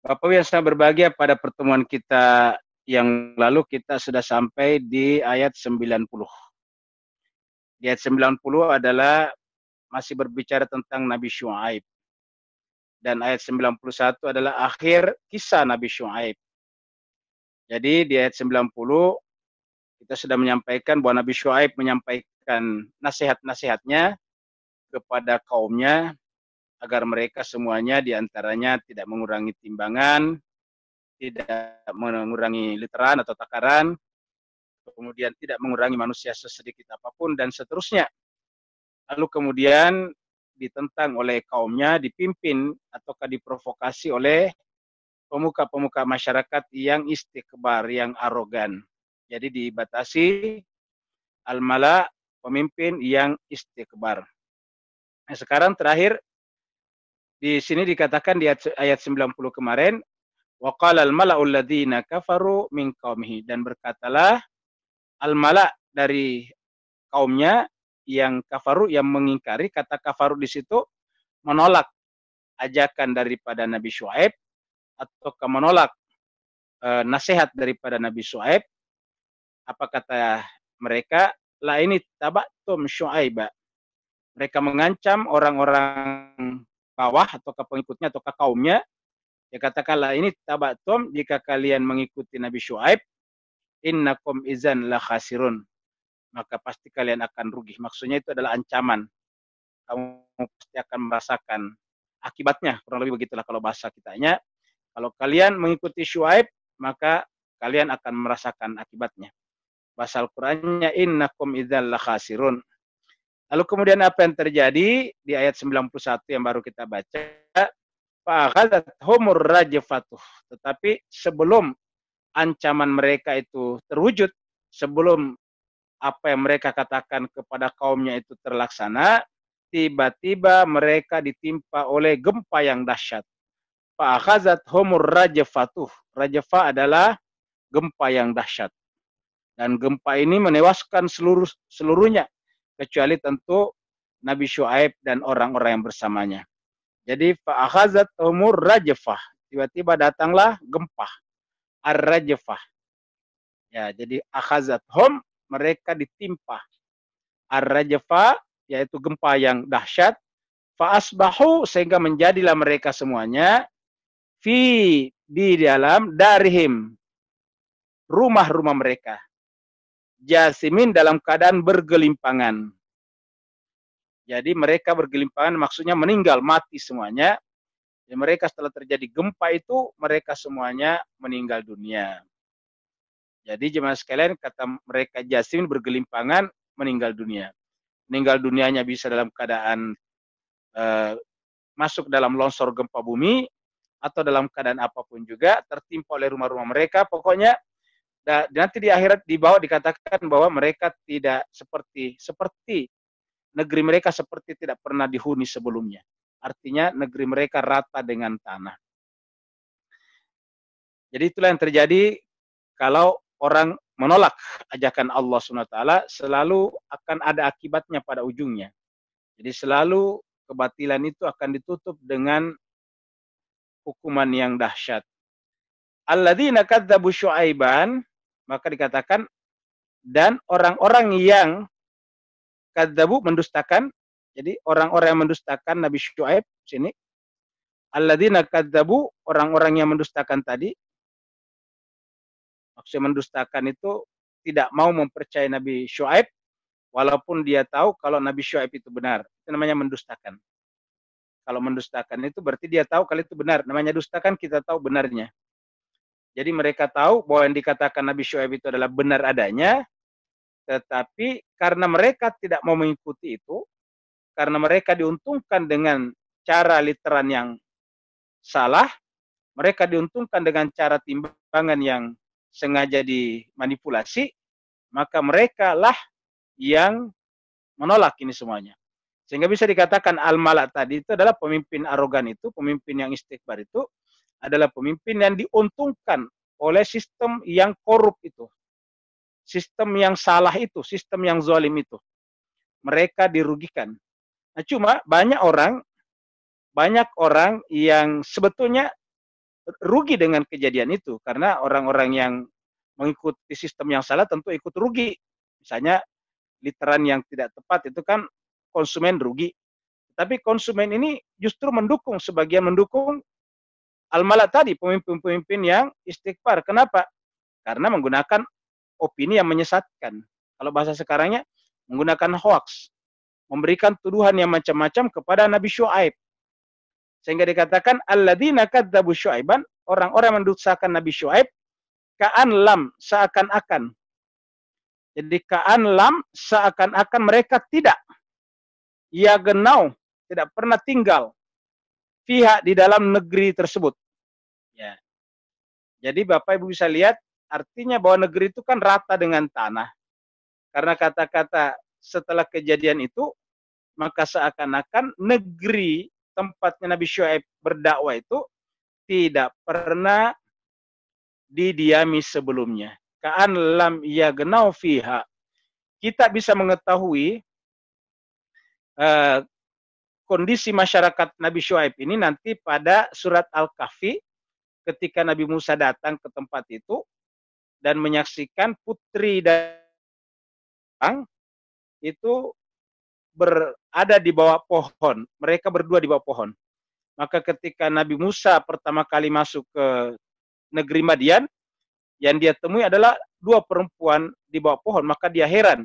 Bapak yang saya berbahagia, pada pertemuan kita yang lalu kita sudah sampai di ayat 90. Di ayat 90 adalah masih berbicara tentang Nabi Syuaib. Dan ayat 91 adalah akhir kisah Nabi Syuaib. Jadi di ayat 90 kita sudah menyampaikan bahwa Nabi Syuaib menyampaikan nasihat-nasihatnya kepada kaumnya agar mereka semuanya diantaranya tidak mengurangi timbangan, tidak mengurangi literan atau takaran, kemudian tidak mengurangi manusia sesedikit apapun, dan seterusnya. Lalu kemudian ditentang oleh kaumnya, dipimpin ataukah diprovokasi oleh pemuka-pemuka masyarakat yang istikbar, yang arogan. Jadi dibatasi al-mala, pemimpin yang istikbar. Nah, sekarang terakhir di sini dikatakan di ayat 90 kemarin, wa qala al-mala'ul ladzina kafaru min qaumihi, dan berkatalah al-mala' dari kaumnya yang kafaru, yang mengingkari. Kata kafaru di situ menolak ajakan daripada Nabi Syuaib atau menolak nasihat daripada Nabi Syuaib. Apa kata mereka? La ini tabatum Syuaiba. Mereka mengancam orang-orang bawah atau pengikutnya atau kaumnya. Ya, katakanlah ini tabatum, jika kalian mengikuti Nabi Syuaib, innakum izan la khasirun, maka pasti kalian akan rugi. Maksudnya itu adalah ancaman. Kamu pasti akan merasakan akibatnya. Kurang lebih begitulah kalau bahasa kitanya. Kalau kalian mengikuti Syuaib, maka kalian akan merasakan akibatnya. Bahasa Al-Qur'annya innakum idzal la khasirun. Lalu kemudian apa yang terjadi di ayat 91 yang baru kita baca? Fa'akhadhathumur rajfatuh. Tetapi sebelum ancaman mereka itu terwujud, sebelum apa yang mereka katakan kepada kaumnya itu terlaksana, tiba-tiba mereka ditimpa oleh gempa yang dahsyat. Fa'akhadhathumur rajfatuh. Rajfa adalah gempa yang dahsyat. Dan gempa ini menewaskan seluruhnya, kecuali tentu Nabi Syuaib dan orang-orang yang bersamanya. Jadi fa'akhadhathumur rajfah. Tiba-tiba datanglah gempa. Ar-rajfah. Ya, jadi akhazathum, mereka ditimpa. Ar-rajfa, yaitu gempa yang dahsyat. Fa'asbahu, sehingga menjadilah mereka semuanya di dalam darihim, rumah-rumah mereka, jasimin, dalam keadaan bergelimpangan. Jadi mereka bergelimpangan maksudnya meninggal, mati semuanya. Jadi mereka setelah terjadi gempa itu, mereka semuanya meninggal dunia. Jadi jemaah sekalian, kata mereka jasimin, bergelimpangan, meninggal dunia. Meninggal dunianya bisa dalam keadaan masuk dalam longsor gempa bumi, atau dalam keadaan apapun juga, tertimpa oleh rumah-rumah mereka. Pokoknya nanti di akhirat di bawah dikatakan bahwa mereka tidak seperti negeri mereka seperti tidak pernah dihuni sebelumnya. Artinya negeri mereka rata dengan tanah. Jadi itulah yang terjadi kalau orang menolak ajakan Allah SWT, selalu akan ada akibatnya pada ujungnya. Jadi selalu kebatilan itu akan ditutup dengan hukuman yang dahsyat. Alladzina kadzabu Syuaiban, maka dikatakan, dan orang-orang yang kadzabu, mendustakan. Jadi orang-orang yang mendustakan Nabi Syuaib sini. Alladzina kadzabu, orang-orang yang mendustakan tadi. Maksudnya mendustakan itu tidak mau mempercayai Nabi Syuaib, walaupun dia tahu kalau Nabi Syuaib itu benar. Itu namanya mendustakan. Kalau mendustakan itu berarti dia tahu kalau itu benar. Namanya dustakan, kita tahu benarnya. Jadi mereka tahu bahwa yang dikatakan Nabi Syuaib itu adalah benar adanya, tetapi karena mereka tidak mau mengikuti itu, karena mereka diuntungkan dengan cara literan yang salah, mereka diuntungkan dengan cara timbangan yang sengaja dimanipulasi, maka mereka lah yang menolak ini semuanya. Sehingga bisa dikatakan al-mala tadi itu adalah pemimpin arogan itu, pemimpin yang istikbar itu adalah pemimpin yang diuntungkan oleh sistem yang korup itu. sistem yang salah itu, sistem yang zalim itu. Mereka dirugikan. Nah, cuma banyak orang yang sebetulnya rugi dengan kejadian itu, karena orang-orang yang mengikuti sistem yang salah tentu ikut rugi. Misalnya literan yang tidak tepat itu kan konsumen rugi. Tapi konsumen ini justru sebagian mendukung al-mala tadi, pemimpin-pemimpin yang istighfar. Kenapa? Karena menggunakan opini yang menyesatkan. Kalau bahasa sekarangnya, menggunakan hoax. Memberikan tuduhan yang macam-macam kepada Nabi Syuaib. Sehingga dikatakan, alladzina kadzabu Syuaiban, orang-orang yang mendustakan Nabi Syuaib, ka'an lam, seakan-akan. Jadi ka'an lam, seakan-akan mereka tidak. Ya genau, tidak pernah tinggal. Fiha, di dalam negeri tersebut. Ya. Jadi Bapak Ibu bisa lihat, artinya bahwa negeri itu kan rata dengan tanah. Karena kata-kata setelah kejadian itu, maka seakan-akan negeri tempatnya Nabi Syuaib berdakwah itu tidak pernah didiami sebelumnya. Ka'an lam yagnau fiha. Kita bisa mengetahui kondisi masyarakat Nabi Syuaib ini nanti pada surat Al-Kahfi, ketika Nabi Musa datang ke tempat itu dan menyaksikan putri dan itu berada di bawah pohon. Mereka berdua di bawah pohon. Maka ketika Nabi Musa pertama kali masuk ke negeri Madian, yang dia temui adalah dua perempuan di bawah pohon. Maka dia heran.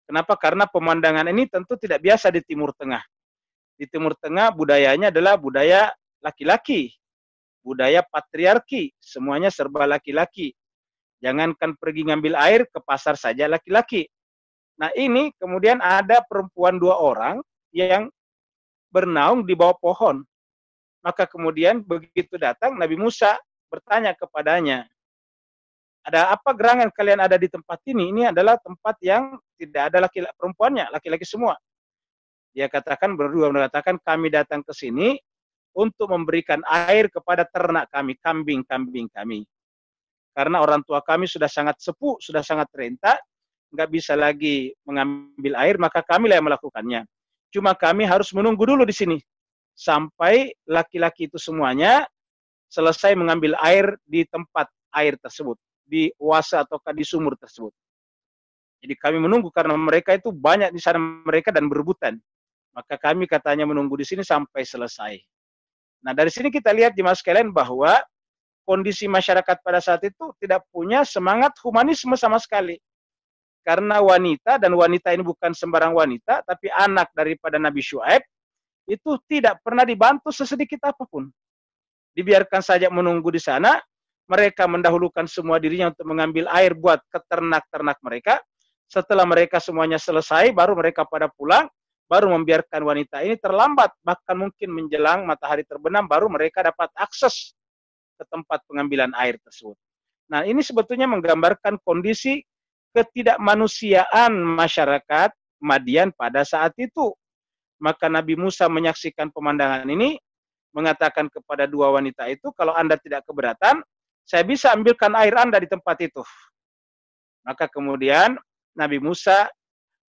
Kenapa? Karena pemandangan ini tentu tidak biasa di Timur Tengah. Di Timur Tengah budayanya adalah budaya laki-laki. Budaya patriarki. Semuanya serba laki-laki. Jangankan pergi ngambil air, ke pasar saja laki-laki. Nah ini kemudian ada perempuan dua orang yang bernaung di bawah pohon. Maka kemudian begitu datang Nabi Musa bertanya kepadanya, ada apa gerangan kalian ada di tempat ini? Ini adalah tempat yang tidak ada laki-laki perempuannya, laki-laki semua. Dia berdua mengatakan kami datang ke sini untuk memberikan air kepada ternak kami, kambing-kambing kami. Karena orang tua kami sudah sangat sepuh, sudah sangat renta, nggak bisa lagi mengambil air, maka kamilah yang melakukannya. Cuma kami harus menunggu dulu di sini sampai laki-laki itu semuanya selesai mengambil air di tempat air tersebut, di oase atau di sumur tersebut. Jadi kami menunggu karena mereka itu banyak di sana mereka dan berebutan. Maka kami katanya menunggu di sini sampai selesai. Nah dari sini kita lihat jemaah sekalian bahwa kondisi masyarakat pada saat itu tidak punya semangat humanisme sama sekali. Karena wanita, dan wanita ini bukan sembarang wanita, tapi anak daripada Nabi Syuaib, itu tidak pernah dibantu sesedikit apapun. Dibiarkan saja menunggu di sana, mereka mendahulukan semua dirinya untuk mengambil air buat ke ternak-ternak mereka. Setelah mereka semuanya selesai, baru mereka pada pulang, baru membiarkan wanita ini terlambat, bahkan mungkin menjelang matahari terbenam, baru mereka dapat akses ke tempat pengambilan air tersebut. Nah ini sebetulnya menggambarkan kondisi ketidakmanusiaan masyarakat Madian pada saat itu. Maka Nabi Musa menyaksikan pemandangan ini, mengatakan kepada dua wanita itu, kalau Anda tidak keberatan, saya bisa ambilkan air Anda di tempat itu. Maka kemudian Nabi Musa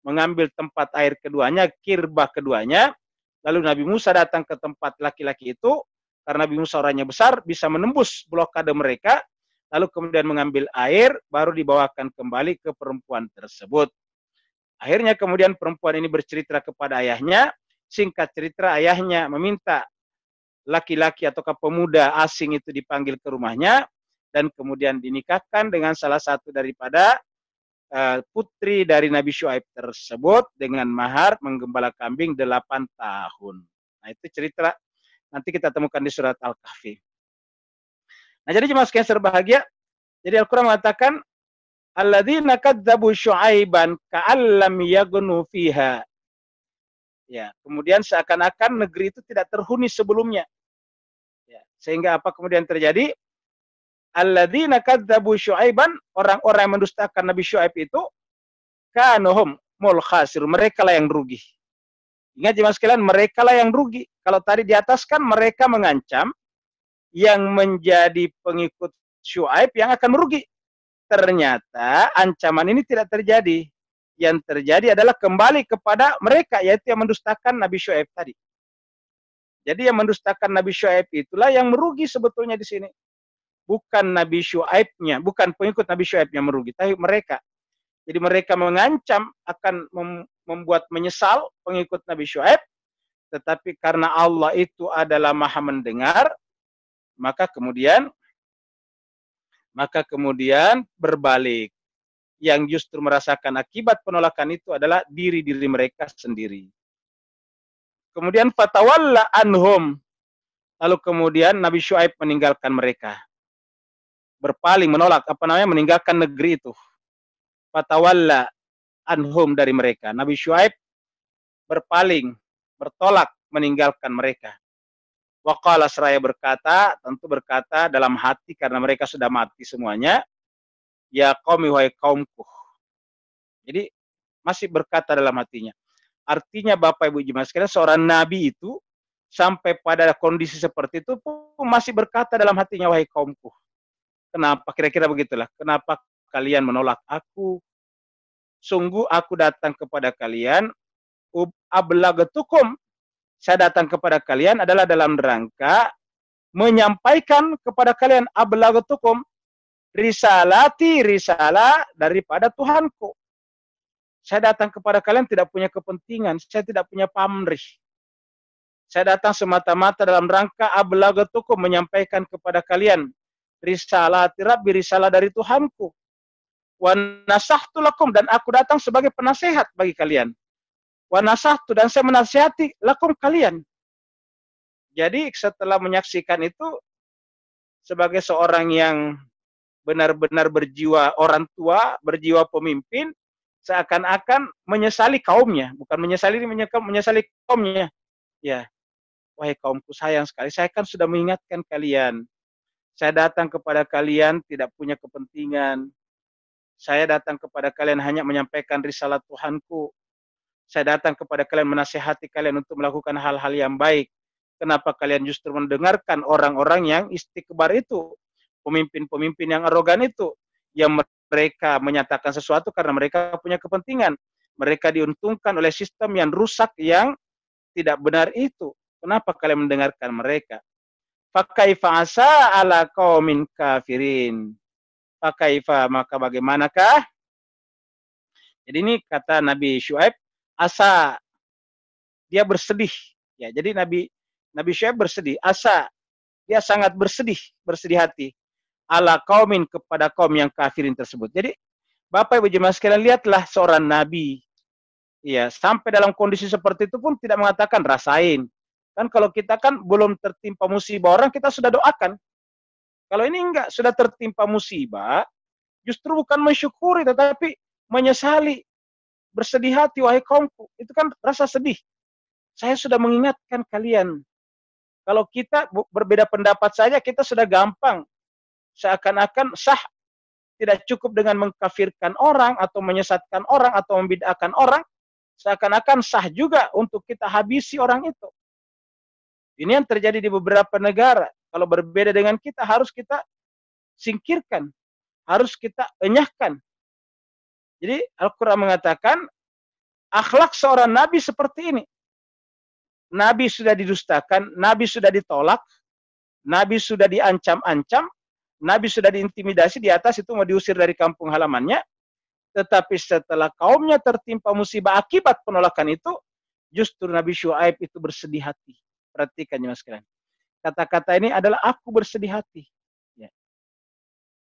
mengambil tempat air keduanya, kirbah keduanya, lalu Nabi Musa datang ke tempat laki-laki itu, karena Nabi Musa orangnya besar, bisa menembus blokade mereka, lalu kemudian mengambil air, baru dibawakan kembali ke perempuan tersebut. Akhirnya kemudian perempuan ini bercerita kepada ayahnya, singkat cerita ayahnya meminta laki-laki atau pemuda asing itu dipanggil ke rumahnya, dan kemudian dinikahkan dengan salah satu daripada putri dari Nabi Syuaib tersebut dengan mahar menggembala kambing 8 tahun. Nah itu cerita nanti kita temukan di surat Al-Kahfi. Nah, jadi jemaah sekalian berbahagia, jadi Al-Quran mengatakan, alladzina kadzabu Syuaiban ka'allam yaghnu fiha. Ya, kemudian seakan-akan negeri itu tidak terhuni sebelumnya. Ya, sehingga apa kemudian terjadi? Alladzina kadzabu Syuaiban, orang-orang yang mendustakan Nabi Syuaib itu, kanuhum mul khasir, mereka lah yang rugi. Ingat jemaah sekalian, mereka lah yang rugi. Kalau tadi di atas kan mereka mengancam yang menjadi pengikut Syuaib yang akan merugi. ternyata ancaman ini tidak terjadi. Yang terjadi adalah kembali kepada mereka, yaitu yang mendustakan Nabi Syuaib tadi. Jadi yang mendustakan Nabi Syuaib itulah yang merugi sebetulnya di sini. Bukan Nabi Syuaibnya, bukan pengikut Nabi Syuaib yang merugi, tapi mereka. Jadi mereka mengancam akan membuat menyesal pengikut Nabi Syuaib, tetapi karena Allah itu adalah Maha mendengar, maka kemudian berbalik. Yang justru merasakan akibat penolakan itu adalah diri-diri mereka sendiri. Kemudian fatawalla anhum. Lalu kemudian Nabi Syuaib meninggalkan mereka. Berpaling, menolak, meninggalkan negeri itu. Fatawalla anhum, dari mereka. Nabi Syuaib berpaling, bertolak, meninggalkan mereka. Waqala, seraya berkata, tentu berkata dalam hati karena mereka sudah mati semuanya. Ya qaumi, wahai kaumku. Jadi masih berkata dalam hatinya. Artinya Bapak Ibu jemaah sekalian, seorang nabi itu sampai pada kondisi seperti itu pun masih berkata dalam hatinya, wahai kaumku. Kenapa? Kira-kira begitulah. Kenapa kalian menolak aku? Sungguh aku datang kepada kalian, ablagatukum. Saya datang kepada kalian adalah dalam rangka menyampaikan kepada kalian ablagatukum, risalah daripada Tuhanku. Saya datang kepada kalian tidak punya kepentingan, saya tidak punya pamrih. Saya datang semata-mata dalam rangka ablagatukum, menyampaikan kepada kalian risalati Rabbi, risalah dari Tuhanku. Wa nasahtu lakum, dan aku datang sebagai penasehat bagi kalian. Wa nasahtu, dan saya menasihati lakum, kalian. Jadi setelah menyaksikan itu, sebagai seorang yang benar-benar berjiwa orang tua, berjiwa pemimpin, seakan-akan menyesali kaumnya, bukan menyesali kaumnya. Ya, wahai kaumku, sayang sekali, saya kan sudah mengingatkan kalian. Saya datang kepada kalian tidak punya kepentingan. Saya datang kepada kalian hanya menyampaikan risalah Tuhanku. Saya datang kepada kalian menasihati kalian untuk melakukan hal-hal yang baik. Kenapa kalian justru mendengarkan orang-orang yang istikbar itu, pemimpin-pemimpin yang arogan itu, yang mereka menyatakan sesuatu karena mereka punya kepentingan. Mereka diuntungkan oleh sistem yang rusak, yang tidak benar itu. Kenapa kalian mendengarkan mereka? Fakaifa asa ala qaumin kafirin. Fakaifa, maka bagaimanakah? Jadi ini kata Nabi Syuaib, asa, dia bersedih. Ya, jadi Nabi Syuaib bersedih, asa, dia sangat bersedih hati. Ala qaumin, kepada kaum yang kafirin tersebut. Jadi Bapak Ibu jemaah sekalian, lihatlah seorang nabi, ya, sampai dalam kondisi seperti itu pun tidak mengatakan rasain. Kan kalau kita kan belum tertimpa musibah orang, kita sudah doakan. Kalau ini enggak, sudah tertimpa musibah, justru bukan mensyukuri tetapi menyesali, bersedih hati, wahai kaumku. Itu kan rasa sedih. Saya sudah mengingatkan kalian. Kalau kita berbeda pendapat saja, kita sudah gampang. Seakan-akan sah, tidak cukup dengan mengkafirkan orang, atau menyesatkan orang, atau membid'ahkan orang. Seakan-akan sah juga untuk kita habisi orang itu. Ini yang terjadi di beberapa negara. Kalau berbeda dengan kita, harus kita singkirkan. Harus kita enyahkan. Jadi Al-Quran mengatakan, akhlak seorang nabi seperti ini. Nabi sudah didustakan, Nabi sudah ditolak, Nabi sudah diancam-ancam, Nabi sudah diintimidasi, di atas itu mau diusir dari kampung halamannya. Tetapi setelah kaumnya tertimpa musibah akibat penolakan itu, justru Nabi Syuaib itu bersedih hati. Perhatikan ya mas sekalian. Kata-kata ini adalah aku bersedih hati. Ya.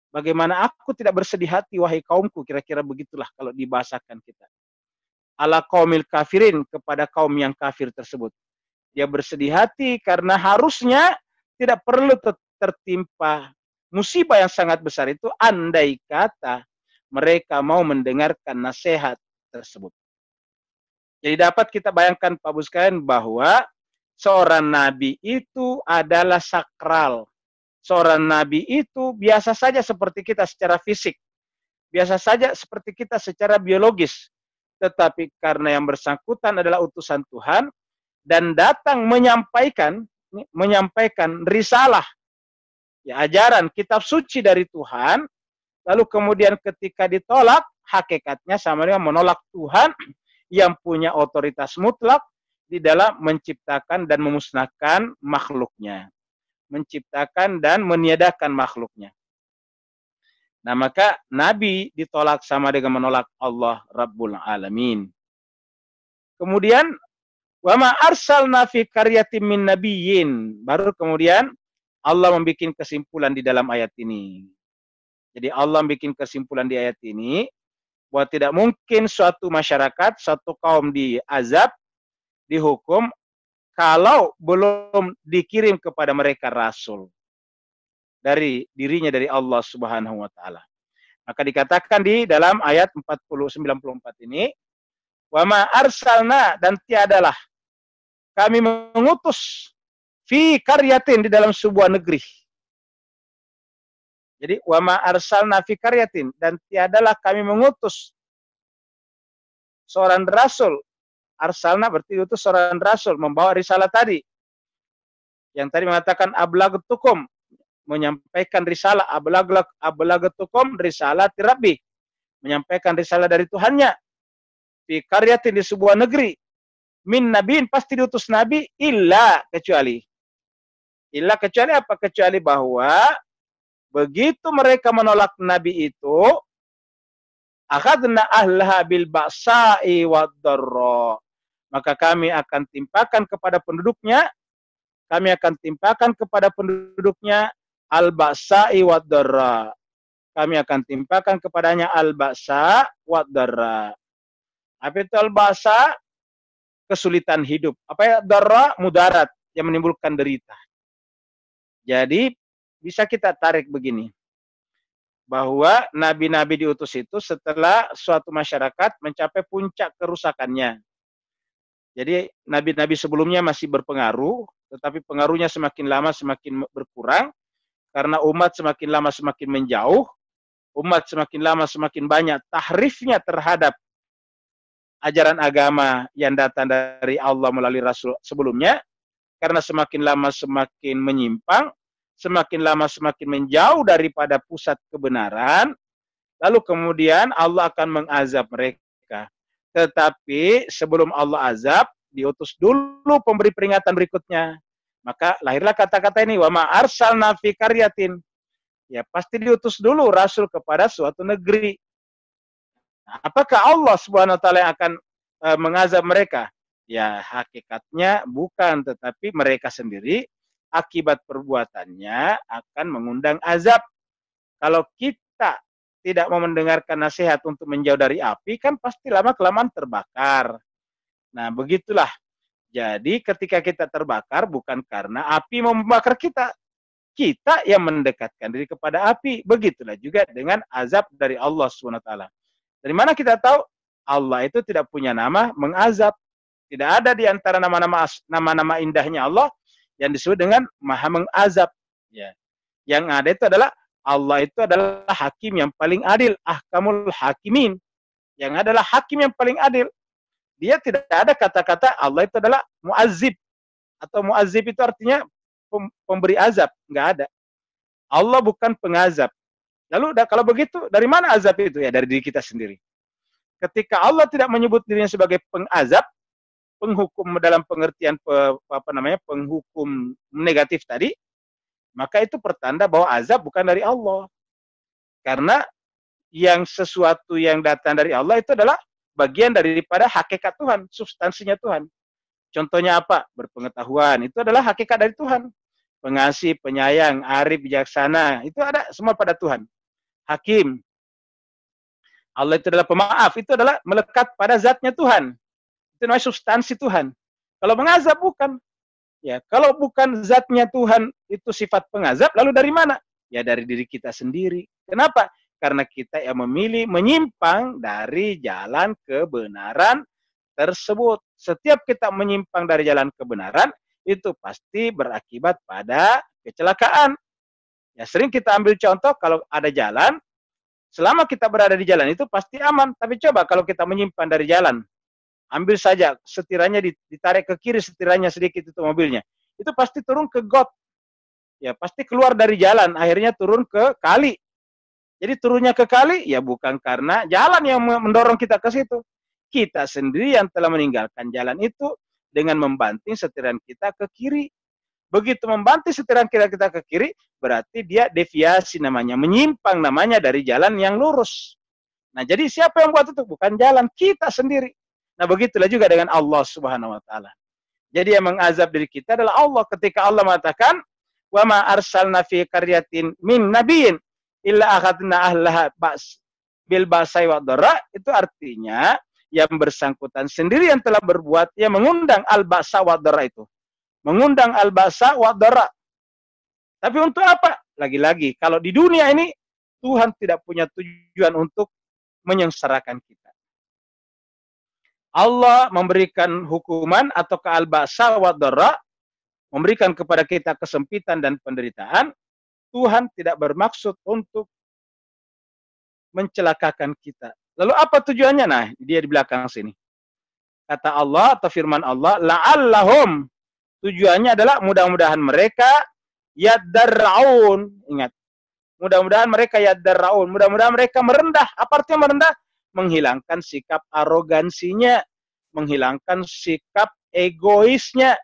Bagaimana aku tidak bersedih hati, wahai kaumku, kira-kira begitulah kalau dibahasakan kita. Ala qaumil kafirin, kepada kaum yang kafir tersebut. Dia bersedih hati karena harusnya tidak perlu tertimpa musibah yang sangat besar itu, andai kata mereka mau mendengarkan nasihat tersebut. Jadi dapat kita bayangkan Pak Bu sekalian bahwa seorang nabi itu adalah sakral. Seorang nabi itu biasa saja seperti kita secara fisik. Biasa saja seperti kita secara biologis. Tetapi karena yang bersangkutan adalah utusan Tuhan dan datang menyampaikan risalah, ya, ajaran kitab suci dari Tuhan, lalu kemudian ketika ditolak, hakikatnya sama dengan menolak Tuhan yang punya otoritas mutlak di dalam menciptakan dan memusnahkan makhluknya. Menciptakan dan meniadakan makhluknya. Nah, maka Nabi ditolak sama dengan menolak Allah Rabbul Alamin. Kemudian, wa ma arsalna fi qaryatin min nabiyyin. Baru kemudian Allah membuat kesimpulan di dalam ayat ini. Jadi Allah membuat kesimpulan di ayat ini bahwa tidak mungkin suatu masyarakat, suatu kaum diazab, dihukum kalau belum dikirim kepada mereka rasul dari dirinya, dari Allah Subhanahu wa taala. Maka dikatakan di dalam ayat 94 ini, wa ma arsalna, dan tiadalah kami mengutus fi qaryatin, di dalam sebuah negeri. Jadi wa ma arsalna fi qaryatin, dan tiadalah kami mengutus seorang rasul. Arsalna berarti itu seorang rasul membawa risalah tadi. Yang tadi mengatakan ablagtukum, menyampaikan risalah, ablagtukum risalah Rabbi, menyampaikan risalah dari Tuhannya. Fi qaryatin, di sebuah negeri. Min nabiin, pasti diutus nabi, illa, kecuali. Illa, kecuali apa? Kecuali bahwa begitu mereka menolak nabi itu, akhadna ahlaha bil ba'sa'i wad dharra, maka kami akan timpakan kepada penduduknya, al-ba'sa'i wad dharra. Kami akan timpakan kepadanya al-ba'sa wad dharra. Apa itu al-ba'sa? Kesulitan hidup. Apa ya? Dharra, mudarat, yang menimbulkan derita. Jadi bisa kita tarik begini, bahwa nabi-nabi diutus itu setelah suatu masyarakat mencapai puncak kerusakannya. Jadi nabi-nabi sebelumnya masih berpengaruh, tetapi pengaruhnya semakin lama semakin berkurang, karena umat semakin lama semakin menjauh, umat semakin lama semakin banyak tahrifnya terhadap ajaran agama yang datang dari Allah melalui Rasul sebelumnya, karena semakin lama semakin menyimpang, semakin lama semakin menjauh daripada pusat kebenaran, lalu kemudian Allah akan mengazab mereka. Tetapi sebelum Allah azab, diutus dulu pemberi peringatan berikutnya. Maka lahirlah kata-kata ini, wa ma arsalna fi qaryatin. Ya, pasti diutus dulu rasul kepada suatu negeri. Apakah Allah Subhanahu wa taala yang akan mengazab mereka? Ya, hakikatnya bukan, tetapi mereka sendiri akibat perbuatannya akan mengundang azab. Kalau kita tidak mau mendengarkan nasihat untuk menjauh dari api, kan pasti lama-kelamaan terbakar. Nah, begitulah. Jadi ketika kita terbakar bukan karena api membakar kita, kita yang mendekatkan diri kepada api. Begitulah juga dengan azab dari Allah SWT. Dari mana kita tahu? Allah itu tidak punya nama mengazab. Tidak ada di antara nama-nama indahnya Allah yang disebut dengan Maha Mengazab. Ya. Yang ada itu adalah Allah itu adalah hakim yang paling adil, ahkamul hakimin. Yang adalah hakim yang paling adil. Dia tidak ada kata-kata Allah itu adalah muazzib. Atau muazzib itu artinya pemberi azab. Enggak ada. Allah bukan pengazab. Lalu kalau begitu, dari mana azab itu? Ya dari diri kita sendiri. Ketika Allah tidak menyebut dirinya sebagai pengazab, penghukum dalam pengertian penghukum negatif tadi, maka itu pertanda bahwa azab bukan dari Allah. Karena yang sesuatu yang datang dari Allah itu adalah bagian daripada hakikat Tuhan, substansinya Tuhan. Contohnya apa? Berpengetahuan, itu adalah hakikat dari Tuhan. Pengasih, penyayang, arif, bijaksana, itu ada semua pada Tuhan. Hakim. Allah itu adalah pemaaf, itu adalah melekat pada zatnya Tuhan. Itu namanya substansi Tuhan. Kalau mengazab bukan. Ya, kalau bukan zatnya Tuhan itu sifat pengazab, lalu dari mana? Ya dari diri kita sendiri. Kenapa? Karena kita yang memilih menyimpang dari jalan kebenaran tersebut. Setiap kita menyimpang dari jalan kebenaran, itu pasti berakibat pada kecelakaan. Ya sering kita ambil contoh, kalau ada jalan, selama kita berada di jalan itu pasti aman. Tapi coba kalau kita menyimpang dari jalan, ambil saja setiranya ditarik ke kiri setiranya sedikit itu mobilnya, itu pasti turun ke got. Ya, pasti keluar dari jalan, akhirnya turun ke kali. Jadi turunnya ke kali, ya bukan karena jalan yang mendorong kita ke situ. Kita sendiri yang telah meninggalkan jalan itu dengan membanting setiran kita ke kiri. Begitu membanting setiran kita ke kiri, berarti dia deviasi namanya, menyimpang namanya dari jalan yang lurus. Nah, jadi siapa yang buat itu? Bukan jalan, kita sendiri. Nah, begitulah juga dengan Allah Subhanahu wa taala. Jadi yang mengazab diri kita adalah Allah ketika Allah mengatakan, "Wa ma arsalna fi qaryatin min nabiyyin illa akhadna ahlaha bil basai wa dharra." Itu artinya yang bersangkutan sendiri yang telah berbuat, yang mengundang al-ba'sa wa dharra itu. Mengundang al-ba'sa wa dharra. Tapi untuk apa? Lagi-lagi, kalau di dunia ini Tuhan tidak punya tujuan untuk menyengsarakan kita. Allah memberikan hukuman atau al-ba'sa wa dharra, memberikan kepada kita kesempitan dan penderitaan. Tuhan tidak bermaksud untuk mencelakakan kita. Lalu apa tujuannya? Nah, dia di belakang sini. Kata Allah atau firman Allah, la'allahum. Tujuannya adalah mudah-mudahan mereka yaddarraun. Ingat, mudah-mudahan mereka yaddarraun. Mudah-mudahan mereka merendah. Apa artinya merendah? Menghilangkan sikap arogansinya, menghilangkan sikap egoisnya,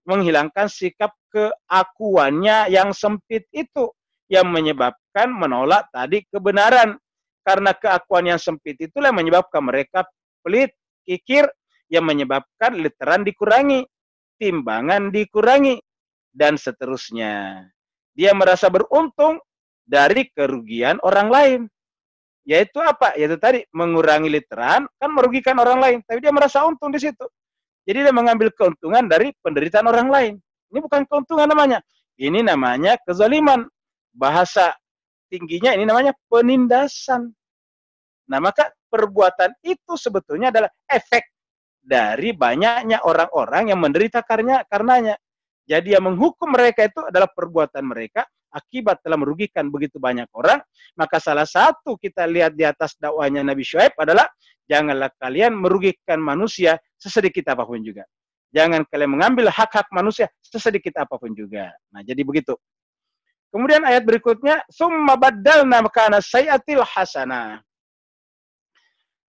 menghilangkan sikap keakuannya yang sempit itu, yang menyebabkan menolak tadi kebenaran. Karena keakuan yang sempit itulah yang menyebabkan mereka pelit, kikir, yang menyebabkan literan dikurangi, timbangan dikurangi, dan seterusnya. Dia merasa beruntung dari kerugian orang lain. Yaitu apa? Yaitu tadi mengurangi literan, kan merugikan orang lain, tapi dia merasa untung di situ. Jadi dia mengambil keuntungan dari penderitaan orang lain. Ini bukan keuntungan namanya. Ini namanya kezaliman. Bahasa tingginya ini namanya penindasan. Nah, maka perbuatan itu sebetulnya adalah efek dari banyaknya orang-orang yang menderita karenanya. Jadi yang menghukum mereka itu adalah perbuatan mereka, akibat telah merugikan begitu banyak orang. Maka salah satu kita lihat di atas dakwahnya Nabi Syuaib adalah, janganlah kalian merugikan manusia sesedikit apapun juga. Jangan kalian mengambil hak-hak manusia sesedikit apapun juga. Nah, jadi begitu. Kemudian ayat berikutnya, summa baddalna makana sayyatil hasanah.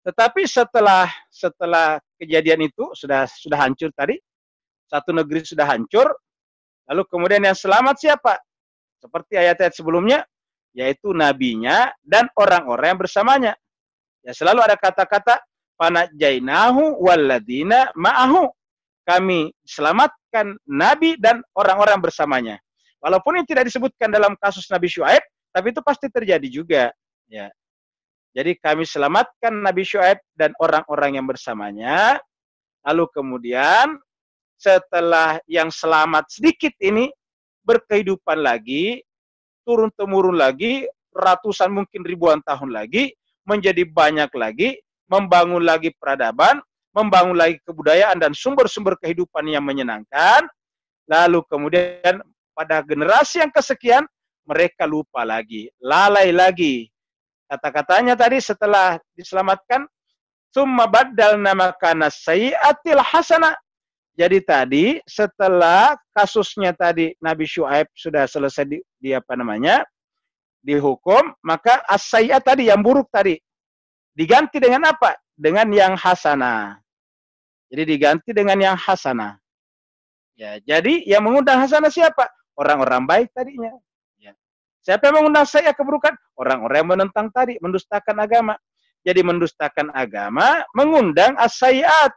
Tetapi setelah kejadian itu sudah hancur tadi, satu negeri sudah hancur, lalu kemudian yang selamat siapa? Seperti ayat-ayat sebelumnya, yaitu nabinya dan orang-orang yang bersamanya. Ya, selalu ada kata-kata fanajjainahu walladina ma'ahu. Kami selamatkan nabi dan orang-orang bersamanya. Walaupun ini tidak disebutkan dalam kasus Nabi Syuaib, tapi itu pasti terjadi juga. Ya. Jadi kami selamatkan Nabi Syuaib dan orang-orang yang bersamanya. Lalu kemudian setelah yang selamat sedikit ini berkehidupan lagi, turun-temurun lagi, ratusan mungkin ribuan tahun lagi, menjadi banyak lagi, membangun lagi peradaban, membangun lagi kebudayaan dan sumber-sumber kehidupan yang menyenangkan. Lalu kemudian pada generasi yang kesekian, mereka lupa lagi, lalai lagi. Kata-katanya tadi setelah diselamatkan, summa baddalna makana sayyi'atil hasanah. Jadi tadi setelah kasusnya tadi Nabi Syuaib sudah selesai dihukum, maka as-sayyi'at tadi yang buruk tadi diganti dengan apa? Dengan yang hasanah. Jadi diganti dengan yang hasanah. Ya, jadi yang mengundang hasanah siapa? Orang-orang baik tadinya. Ya. Siapa yang mengundang sayyi'at keburukan? Orang-orang yang menentang tadi, mendustakan agama. Jadi mendustakan agama, mengundang as-sayyi'at.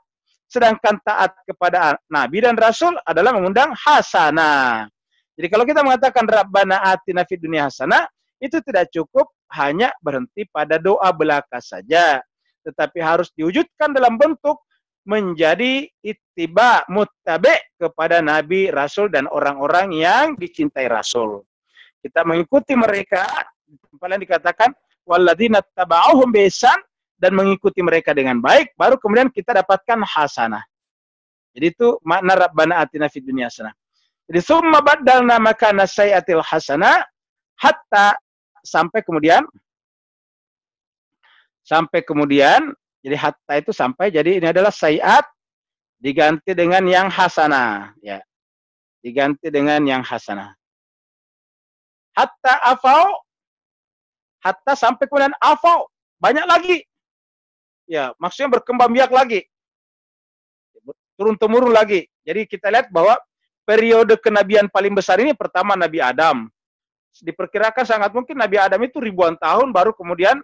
Sedangkan taat kepada Nabi dan Rasul adalah mengundang hasanah. Jadi kalau kita mengatakan Rabbana atina fid dunya hasanah, itu tidak cukup hanya berhenti pada doa belaka saja. Tetapi harus diwujudkan dalam bentuk menjadi ittiba muttabi kepada Nabi, Rasul, dan orang-orang yang dicintai Rasul. Kita mengikuti mereka, paling dikatakan, walladzina taba'uhum biihsan, dan mengikuti mereka dengan baik, baru kemudian kita dapatkan hasanah. Jadi itu makna Rabbana atina fid dunya hasanah. Jadi summa baddalna makana sayyi'atil hasanah hatta sampai kemudian jadi hatta itu sampai, jadi ini adalah sayyi'at diganti dengan yang hasanah, ya. Diganti dengan yang hasanah. Hatta afau hatta sampai kemudian afau, banyak lagi. Ya, maksudnya berkembang biak lagi. Turun-temurun lagi. Jadi kita lihat bahwa periode kenabian paling besar ini pertama Nabi Adam. Diperkirakan sangat mungkin Nabi Adam itu ribuan tahun baru kemudian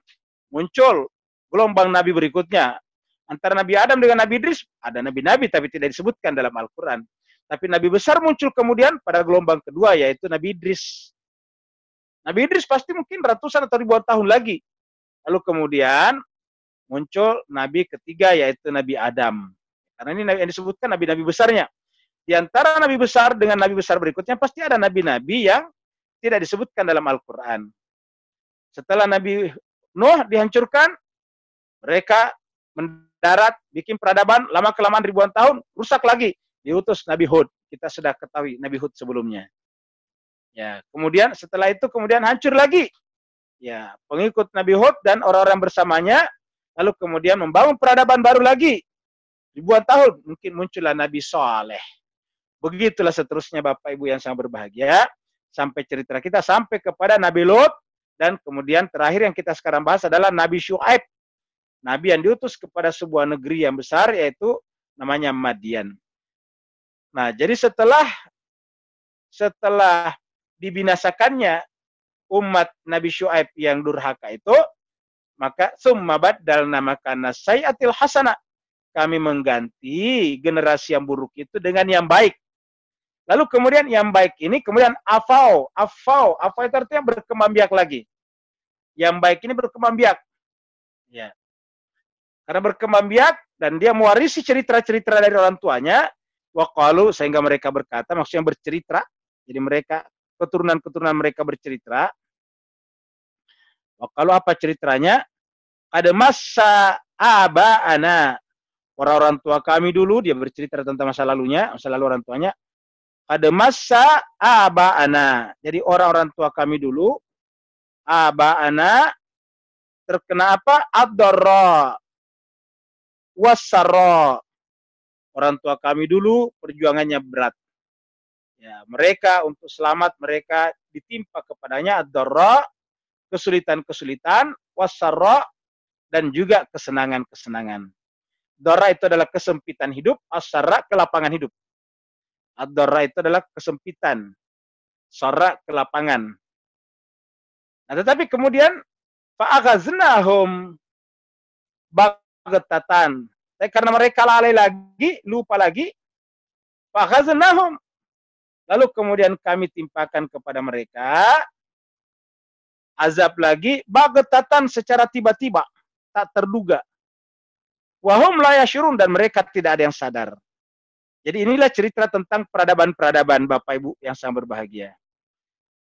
muncul gelombang Nabi berikutnya. Antara Nabi Adam dengan Nabi Idris, ada Nabi-Nabi tapi tidak disebutkan dalam Al-Quran. Tapi Nabi besar muncul kemudian pada gelombang kedua, yaitu Nabi Idris. Nabi Idris pasti mungkin ratusan atau ribuan tahun lagi. Lalu kemudian muncul Nabi ketiga, yaitu Nabi Adam. Karena ini yang disebutkan Nabi-Nabi besarnya. Di antara Nabi besar dengan Nabi besar berikutnya, pasti ada Nabi-Nabi yang tidak disebutkan dalam Al-Quran. Setelah Nabi Nuh dihancurkan, mereka mendarat, bikin peradaban, lama-kelamaan ribuan tahun, rusak lagi. Diutus Nabi Hud. Kita sudah ketahui Nabi Hud sebelumnya. Ya, kemudian setelah itu kemudian hancur lagi. Ya, pengikut Nabi Hud dan orang-orang bersamanya, lalu kemudian membangun peradaban baru lagi. Ribuan tahun, mungkin muncullah Nabi Saleh. Begitulah seterusnya Bapak Ibu yang sangat berbahagia. Sampai cerita kita sampai kepada Nabi Lut, dan kemudian terakhir yang kita sekarang bahas adalah Nabi Syuaib. Nabi yang diutus kepada sebuah negeri yang besar, yaitu namanya Madian. Nah, jadi setelah dibinasakannya umat Nabi Syuaib yang durhaka itu, maka summa baddalna makana sayyatil hasanah. Kami mengganti generasi yang buruk itu dengan yang baik. Lalu kemudian yang baik ini kemudian afau itu artinya berkembang biak lagi. Yang baik ini berkembang biak. Ya. Karena berkembang biak dan dia mewarisi cerita-cerita dari orang tuanya, waqalu, sehingga mereka berkata, maksudnya bercerita. Jadi mereka, keturunan-keturunan mereka bercerita. Waqalu, apa ceritanya? Ada masa aba'ana. Orang-orang tua kami dulu, dia bercerita tentang masa lalunya, masa lalu orang tuanya. Ada masa aba'ana. Jadi orang-orang tua kami dulu, aba'ana, terkena apa? Ad-dharra was-sarra. Orang tua kami dulu perjuangannya berat. Ya, mereka untuk selamat mereka ditimpa kepadanya ad-dharra, kesulitan-kesulitan, was-sarra, dan juga kesenangan-kesenangan. Dharra itu adalah kesempitan hidup, as-sarra kelapangan hidup. Ad-dharra itu adalah kesempitan, sarra kelapangan. Nah, tetapi kemudian fa'aghaznahum bagatatan. Karena mereka lalai lagi, lupa lagi, fa'aghaznahum. Lalu kemudian kami timpakan kepada mereka azab lagi, bagatatan, secara tiba-tiba, tak terduga. Wahum la yashurun, dan mereka tidak ada yang sadar. Jadi inilah cerita tentang peradaban-peradaban Bapak Ibu yang sangat berbahagia.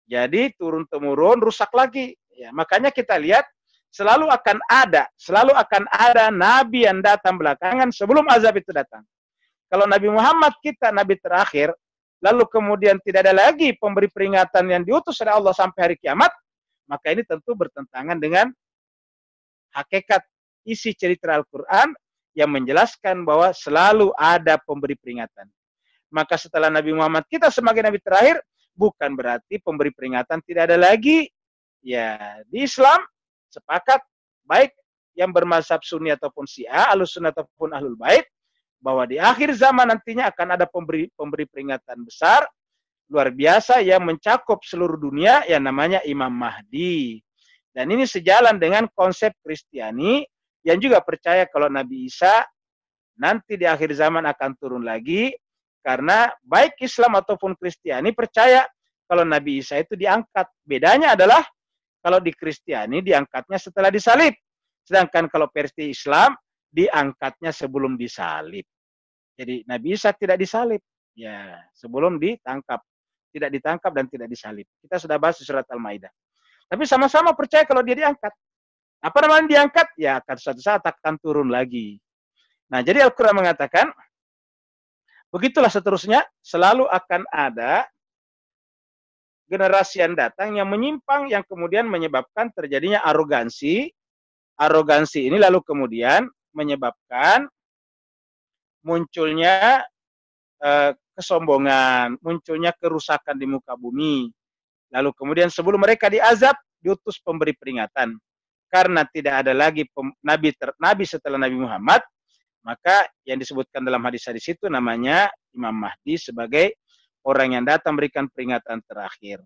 Jadi turun-temurun rusak lagi. Ya, makanya kita lihat selalu akan ada nabi yang datang belakangan sebelum azab itu datang. Kalau Nabi Muhammad kita nabi terakhir, lalu kemudian tidak ada lagi pemberi peringatan yang diutus oleh Allah sampai hari kiamat, maka ini tentu bertentangan dengan hakikat isi cerita Al-Quran yang menjelaskan bahwa selalu ada pemberi peringatan. Maka setelah Nabi Muhammad kita sebagai nabi terakhir, bukan berarti pemberi peringatan tidak ada lagi. Ya, di Islam sepakat, baik yang bermazhab Sunni ataupun Syiah, Ahlus Sunnah ataupun Ahlul Bait, bahwa di akhir zaman nantinya akan ada pemberi peringatan besar luar biasa yang mencakup seluruh dunia yang namanya Imam Mahdi. Dan ini sejalan dengan konsep Kristiani yang juga percaya kalau Nabi Isa nanti di akhir zaman akan turun lagi, karena baik Islam ataupun Kristiani percaya kalau Nabi Isa itu diangkat. Bedanya adalah kalau di Kristiani diangkatnya setelah disalib, sedangkan kalau versi Islam diangkatnya sebelum disalib. Jadi Nabi Isa tidak disalib, ya, sebelum ditangkap, tidak ditangkap dan tidak disalib. Kita sudah bahas di surat Al-Maidah. Tapi sama-sama percaya kalau dia diangkat. Apa namanya diangkat? Ya, akan suatu saat akan turun lagi. Nah, jadi Al-Quran mengatakan, begitulah seterusnya, selalu akan ada generasi yang datang yang menyimpang, yang kemudian menyebabkan terjadinya arogansi. Arogansi ini lalu kemudian menyebabkan munculnya kesombongan, munculnya kerusakan di muka bumi. Lalu kemudian sebelum mereka diazab, diutus pemberi peringatan. Karena tidak ada lagi nabi setelah Nabi Muhammad, maka yang disebutkan dalam hadis-hadis itu namanya Imam Mahdi sebagai orang yang datang memberikan peringatan terakhir.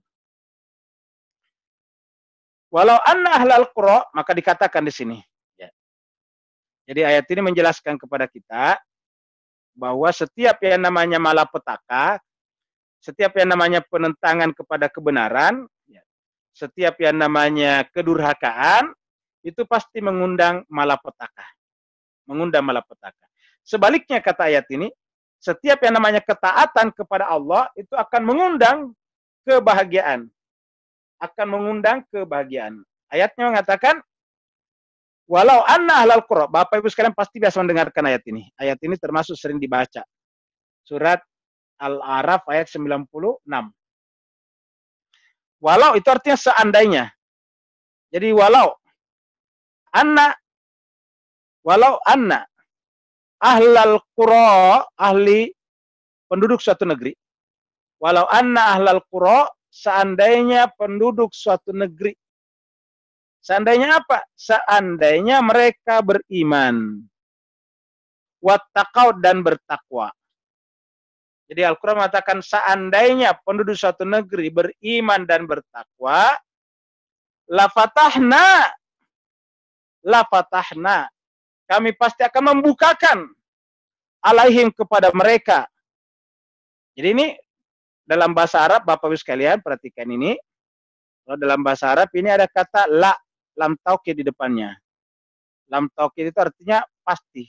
Walau anna ahlal qura, maka dikatakan di sini. Ya. Jadi ayat ini menjelaskan kepada kita bahwa setiap yang namanya malapetaka, setiap yang namanya penentangan kepada kebenaran, setiap yang namanya kedurhakaan, itu pasti mengundang malapetaka. Mengundang malapetaka. Sebaliknya kata ayat ini, setiap yang namanya ketaatan kepada Allah, itu akan mengundang kebahagiaan. Akan mengundang kebahagiaan. Ayatnya mengatakan, walau anna ahlal qura, Bapak Ibu sekalian pasti biasa mendengarkan ayat ini. Ayat ini termasuk sering dibaca. Surat Al-A'raf ayat 96. Walau itu artinya seandainya. Jadi walau anna ahlal qura, ahli penduduk suatu negeri. Walau anna ahlal qura, seandainya penduduk suatu negeri. Seandainya apa? Seandainya mereka beriman. Wattaqau, dan bertakwa. Jadi Al-Quran mengatakan seandainya penduduk suatu negeri beriman dan bertakwa, la fatahna, kami pasti akan membukakan alaihim kepada mereka. Jadi ini dalam bahasa Arab, Bapak Ibu sekalian, perhatikan ini. Kalau dalam bahasa Arab ini ada kata la, lam taukid di depannya. Lam taukid itu artinya pasti.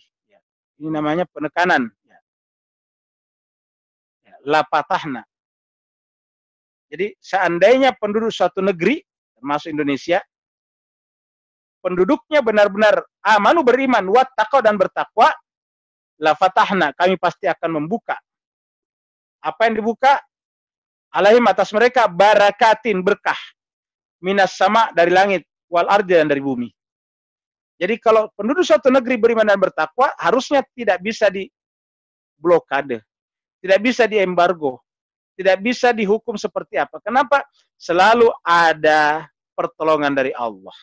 Ini namanya penekanan. La patahna. Jadi seandainya penduduk suatu negeri, termasuk Indonesia, penduduknya benar-benar amanu, beriman, wattaqau, dan bertakwa, la fatahna, kami pasti akan membuka. Apa yang dibuka? Alaihim, atas mereka, barakatin, berkah, minas sama, dari langit, wal ardi, dan dari bumi. Jadi kalau penduduk suatu negeri beriman dan bertakwa, harusnya tidak bisa diblokade, tidak bisa diembargo, tidak bisa dihukum seperti apa. Kenapa? Selalu ada pertolongan dari Allah.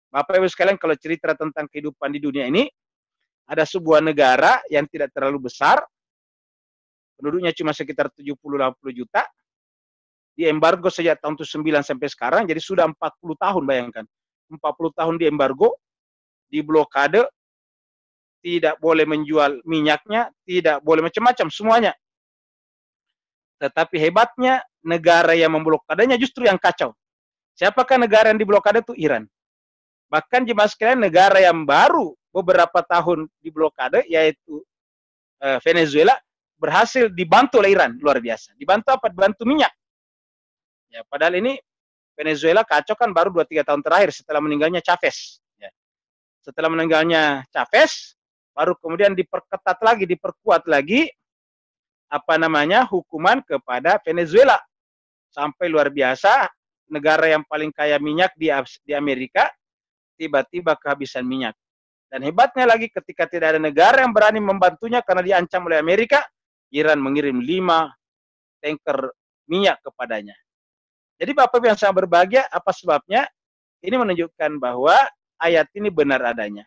Bapak Ibu sekalian, kalau cerita tentang kehidupan di dunia ini, ada sebuah negara yang tidak terlalu besar, penduduknya cuma sekitar 70-80 juta, diembargo sejak tahun 9 sampai sekarang, jadi sudah 40 tahun, bayangkan. 40 tahun diembargo, diblokade, tidak boleh menjual minyaknya, tidak boleh macam-macam, semuanya. Tetapi hebatnya, negara yang memblokadenya justru yang kacau. Siapakah negara yang diblokade? Itu Iran. Bahkan jemaah sekalian, negara yang baru beberapa tahun diblokade, yaitu Venezuela, berhasil dibantu oleh Iran, luar biasa. Dibantu apa? Dibantu minyak. Ya, padahal ini Venezuela kacau kan baru 2-3 tahun terakhir setelah meninggalnya Chavez. Ya. Setelah meninggalnya Chavez, baru kemudian diperketat lagi, diperkuat lagi hukuman kepada Venezuela. Sampai luar biasa, negara yang paling kaya minyak di Amerika tiba-tiba kehabisan minyak. Dan hebatnya lagi, ketika tidak ada negara yang berani membantunya karena diancam oleh Amerika, Iran mengirim 5 tanker minyak kepadanya. Jadi Bapak yang sangat berbahagia, apa sebabnya? Ini menunjukkan bahwa ayat ini benar adanya.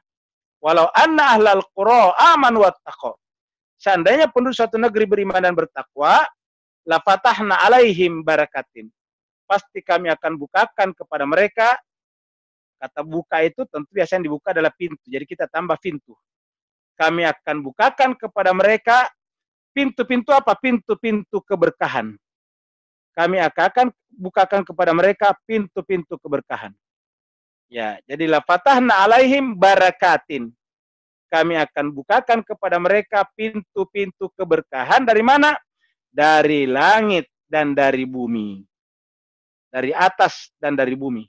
Walau anna ahlal qura amanu wattaqau. Seandainya penduduk suatu negeri beriman dan bertakwa, la fatahna alaihim barakatin. Pasti kami akan bukakan kepada mereka. Kata buka itu tentu biasanya dibuka adalah pintu. Jadi kita tambah pintu. Kami akan bukakan kepada mereka pintu-pintu apa? Pintu-pintu keberkahan. Kami akan bukakan kepada mereka pintu-pintu keberkahan. Ya, jadi la fatahna alaihim barakatin. Kami akan bukakan kepada mereka pintu-pintu keberkahan dari mana? Dari langit dan dari bumi. Dari atas dan dari bumi.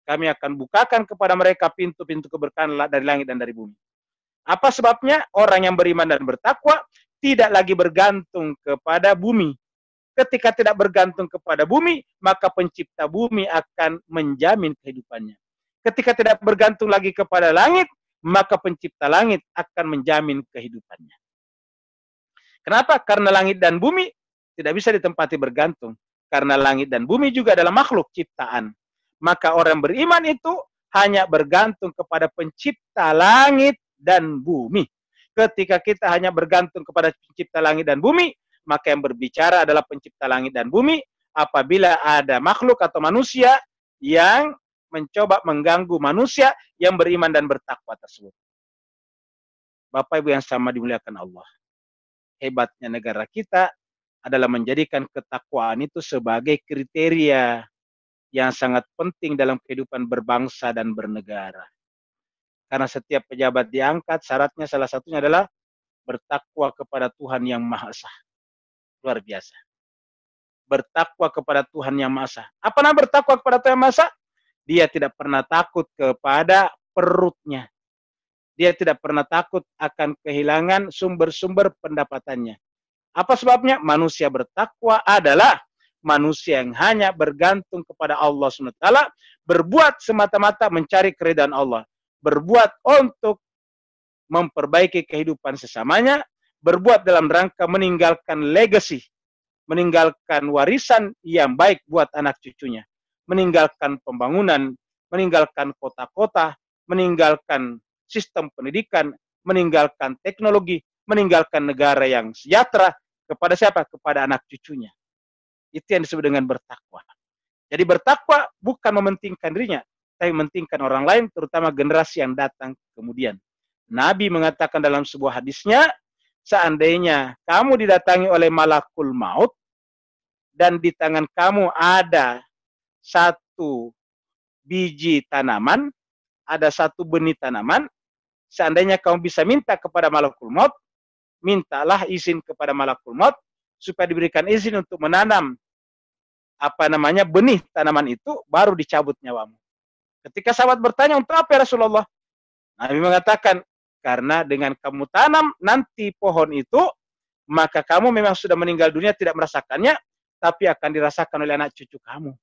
Kami akan bukakan kepada mereka pintu-pintu keberkahan dari langit dan dari bumi. Apa sebabnya? Orang yang beriman dan bertakwa tidak lagi bergantung kepada bumi. Ketika tidak bergantung kepada bumi, maka pencipta bumi akan menjamin kehidupannya. Ketika tidak bergantung lagi kepada langit, maka pencipta langit akan menjamin kehidupannya. Kenapa? Karena langit dan bumi tidak bisa ditempati bergantung. Karena langit dan bumi juga adalah makhluk ciptaan. Maka orang beriman itu hanya bergantung kepada pencipta langit dan bumi. Ketika kita hanya bergantung kepada pencipta langit dan bumi, maka yang berbicara adalah pencipta langit dan bumi. Apabila ada makhluk atau manusia yang mencoba mengganggu manusia yang beriman dan bertakwa tersebut. Bapak Ibu yang sama dimuliakan Allah. Hebatnya negara kita adalah menjadikan ketakwaan itu sebagai kriteria yang sangat penting dalam kehidupan berbangsa dan bernegara. Karena setiap pejabat diangkat, syaratnya salah satunya adalah bertakwa kepada Tuhan yang Maha Esa. Luar biasa. Bertakwa kepada Tuhan yang Maha Esa. Apa nama bertakwa kepada Tuhan yang Maha Esa? Dia tidak pernah takut kepada perutnya. Dia tidak pernah takut akan kehilangan sumber-sumber pendapatannya. Apa sebabnya? Manusia bertakwa adalah manusia yang hanya bergantung kepada Allah SWT, berbuat semata-mata mencari keridhaan Allah, berbuat untuk memperbaiki kehidupan sesamanya, berbuat dalam rangka meninggalkan legacy, meninggalkan warisan yang baik buat anak cucunya, meninggalkan pembangunan, meninggalkan kota-kota, meninggalkan sistem pendidikan, meninggalkan teknologi, meninggalkan negara yang sejahtera, kepada siapa? Kepada anak cucunya. Itu yang disebut dengan bertakwa. Jadi bertakwa bukan mementingkan dirinya, tapi mementingkan orang lain, terutama generasi yang datang kemudian. Nabi mengatakan dalam sebuah hadisnya, seandainya kamu didatangi oleh malakul maut, dan di tangan kamu ada satu biji tanaman, ada satu benih tanaman, seandainya kamu bisa minta kepada malakul maut, mintalah izin kepada malakul maut supaya diberikan izin untuk menanam benih tanaman itu, baru dicabut nyawamu. Ketika sahabat bertanya, untuk apa ya Rasulullah? Nabi mengatakan, karena dengan kamu tanam nanti pohon itu, maka kamu memang sudah meninggal dunia tidak merasakannya, tapi akan dirasakan oleh anak cucu kamu.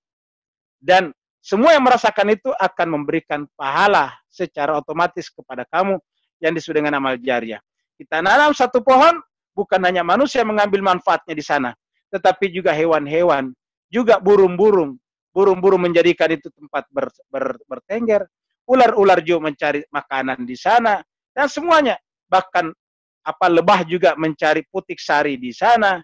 Dan semua yang merasakan itu akan memberikan pahala secara otomatis kepada kamu yang disebut dengan amal jariah. Kita nanam satu pohon, bukan hanya manusia mengambil manfaatnya di sana, tetapi juga hewan-hewan, juga burung-burung. Burung-burung menjadikan itu tempat bertengger, ular-ular juga mencari makanan di sana, dan semuanya. Bahkan lebah juga mencari putik sari di sana.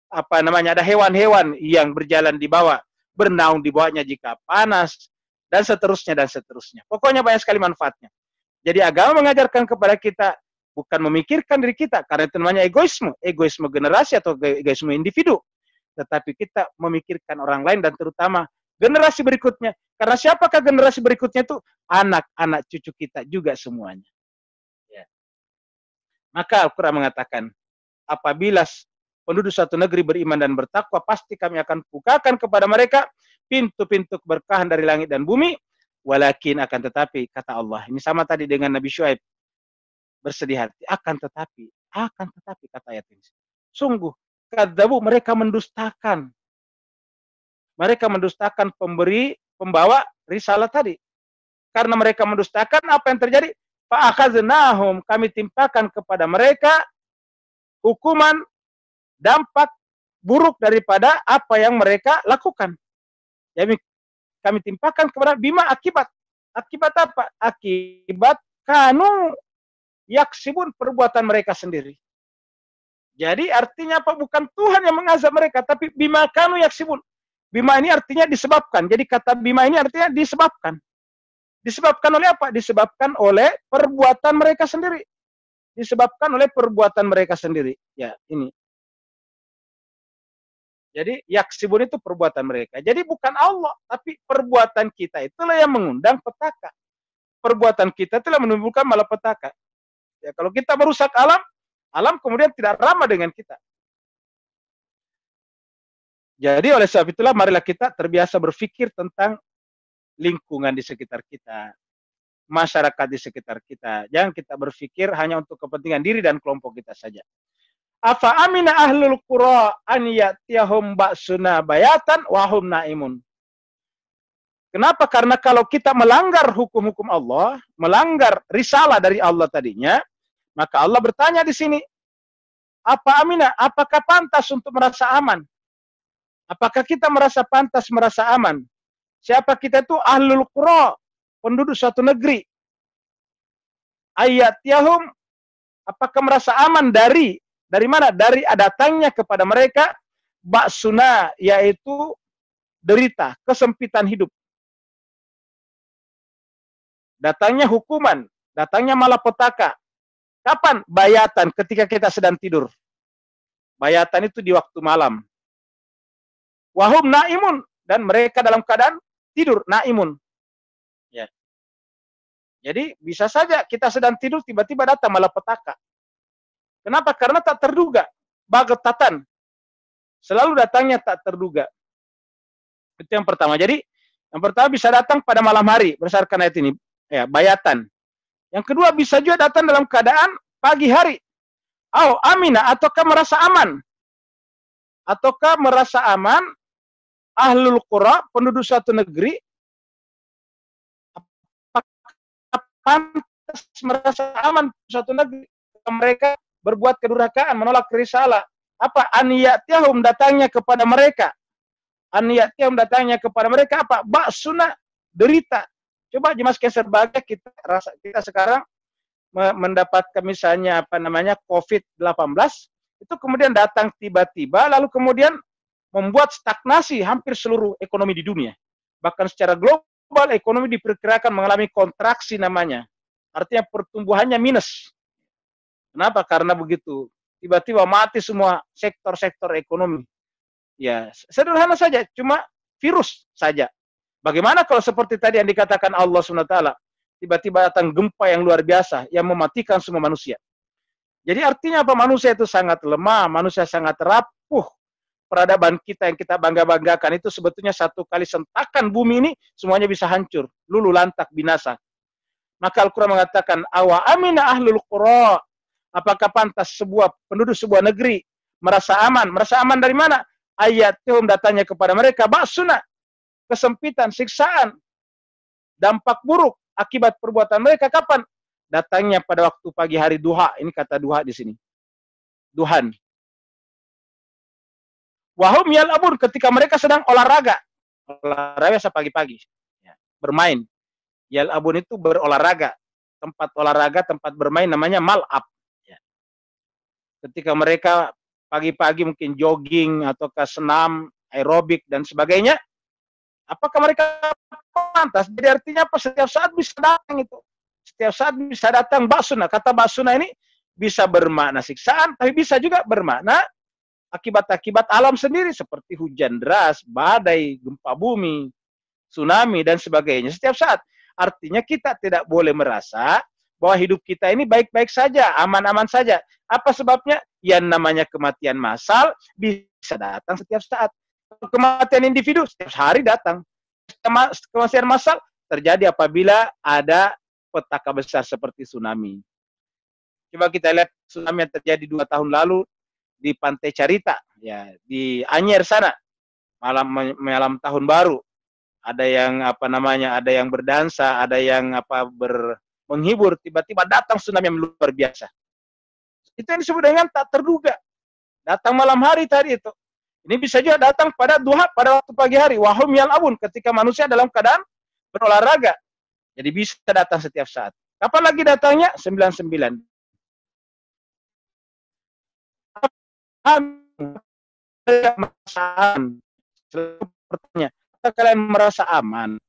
Ada hewan-hewan yang berjalan di bawah, bernaung di bawahnya jika panas, dan seterusnya dan seterusnya. Pokoknya banyak sekali manfaatnya. Jadi agama mengajarkan kepada kita bukan memikirkan diri kita, karena itu namanya egoisme generasi atau egoisme individu. Tetapi kita memikirkan orang lain dan terutama generasi berikutnya. Karena siapakah generasi berikutnya itu? Anak-anak cucu kita juga semuanya. Ya. Maka Al-Quran mengatakan, apabila penduduk suatu negeri beriman dan bertakwa, pasti kami akan bukakan kepada mereka pintu-pintu keberkahan dari langit dan bumi. Walakin akan tetapi, kata Allah. Ini sama tadi dengan Nabi Syuaib. Bersedih hati. Akan tetapi kata ayat ini. Sungguh, kadzabu, mereka mendustakan. Mereka mendustakan pembawa risalah tadi. Karena mereka mendustakan, apa yang terjadi? Fa'akhaznahum, kami timpakan kepada mereka hukuman, dampak buruk daripada apa yang mereka lakukan. Jadi kami timpakan kepada bima akibat. Akibat apa? Akibat kanu yaksibun, perbuatan mereka sendiri. Jadi artinya apa? Bukan Tuhan yang mengazab mereka, tapi bima kanu yaksibun. Bima ini artinya disebabkan. Jadi kata bima ini artinya disebabkan. Disebabkan oleh apa? Disebabkan oleh perbuatan mereka sendiri. Disebabkan oleh perbuatan mereka sendiri. Ya, ini. Jadi yaksibun itu perbuatan mereka. Jadi bukan Allah, tapi perbuatan kita itulah yang mengundang petaka. Perbuatan kita itulah menimbulkan malapetaka. Ya, kalau kita merusak alam, alam kemudian tidak ramah dengan kita. Jadi oleh sebab itulah marilah kita terbiasa berpikir tentang lingkungan di sekitar kita, masyarakat di sekitar kita. Jangan kita berpikir hanya untuk kepentingan diri dan kelompok kita saja. Afa amina ahlul qura an ya'tiyahum ba'suna bayatan wa hum naimun. Kenapa? Karena kalau kita melanggar hukum-hukum Allah, melanggar risalah dari Allah tadinya, maka Allah bertanya di sini, apa amina? Apakah pantas untuk merasa aman? Apakah kita merasa pantas, merasa aman? siapa kita itu? Ahlul qura, penduduk suatu negeri. Ayatiyahum, apakah merasa aman dari mana? Dari datangnya kepada mereka ba'suna, yaitu derita, kesempitan hidup. Datangnya hukuman, datangnya malapetaka. Kapan? Bayatan, ketika kita sedang tidur. Bayatan itu di waktu malam. Wahum naimun, dan mereka dalam keadaan tidur, naimun. Ya. Jadi bisa saja kita sedang tidur, tiba-tiba datang malapetaka. Kenapa? Karena tak terduga. Bagetatan. Selalu datangnya tak terduga. Itu yang pertama. Jadi yang pertama bisa datang pada malam hari berdasarkan ayat ini. Ya, bayatan. Yang kedua bisa juga datang dalam keadaan pagi hari. Amina, ataukah merasa aman. Ataukah merasa aman ahlul qura, penduduk suatu negeri, apakah pantas merasa aman suatu negeri? Mereka berbuat kedurhakaan, menolak risalah. Apa? Aniyatihum, datangnya kepada mereka. Aniyatihum, datangnya kepada mereka apa? Ba'suna, derita. Coba jemaskan sebagai kita sekarang mendapatkan misalnya COVID-19, itu kemudian datang tiba-tiba, lalu kemudian membuat stagnasi hampir seluruh ekonomi di dunia. Bahkan secara global, ekonomi diperkirakan mengalami kontraksi namanya. Artinya pertumbuhannya minus. Kenapa? Karena begitu. Tiba-tiba mati semua sektor-sektor ekonomi. Ya, sederhana saja, cuma virus saja. Bagaimana kalau seperti tadi yang dikatakan Allah SWT, tiba-tiba datang gempa yang luar biasa, yang mematikan semua manusia. Jadi artinya apa? Manusia itu sangat lemah, manusia sangat rapuh. Peradaban kita yang kita bangga-banggakan itu sebetulnya satu kali sentakan bumi ini, semuanya bisa hancur, lulu lantak, binasa. Maka Al-Quran mengatakan, awa amina ahlul qura. Apakah pantas penduduk sebuah negeri merasa aman? Merasa aman dari mana? Ayatihum, datangnya kepada mereka ba'suna, kesempitan, siksaan, dampak buruk akibat perbuatan mereka. Kapan? Datangnya pada waktu pagi hari, duha. Ini kata duha di sini. Duhan. Wahum yal'abun, ketika mereka sedang olahraga. Olahraga pagi-pagi. Ya, bermain. Yal'abun itu berolahraga. Tempat olahraga, tempat bermain namanya mal'ab. Ya. Ketika mereka pagi-pagi mungkin jogging atau ke senam, aerobik dan sebagainya, apakah mereka pantas? Jadi artinya apa? Setiap saat bisa datang itu. Setiap saat bisa datang ba'suna. Kata ba'suna ini bisa bermakna siksaan, tapi bisa juga bermakna akibat-akibat alam sendiri, seperti hujan deras, badai, gempa bumi, tsunami, dan sebagainya. Setiap saat. Artinya kita tidak boleh merasa bahwa hidup kita ini baik-baik saja, aman-aman saja. Apa sebabnya? Yang namanya kematian massal bisa datang setiap saat. Kematian individu setiap hari datang. Kematian massal terjadi apabila ada petaka besar seperti tsunami. Coba kita lihat tsunami yang terjadi 2 tahun lalu di Pantai Carita, ya, di Anyer sana, malam tahun baru. Ada yang ada yang berdansa, ada yang menghibur, tiba-tiba datang tsunami yang luar biasa. Itu yang disebut dengan tak terduga. Datang malam hari tadi itu. Ini bisa juga datang pada duha, pada waktu pagi hari. Wahum yal'abun, ketika manusia dalam keadaan berolahraga. Jadi bisa datang setiap saat. Kapan lagi datangnya? 99. Pertanyaan, apakah kalian merasa aman?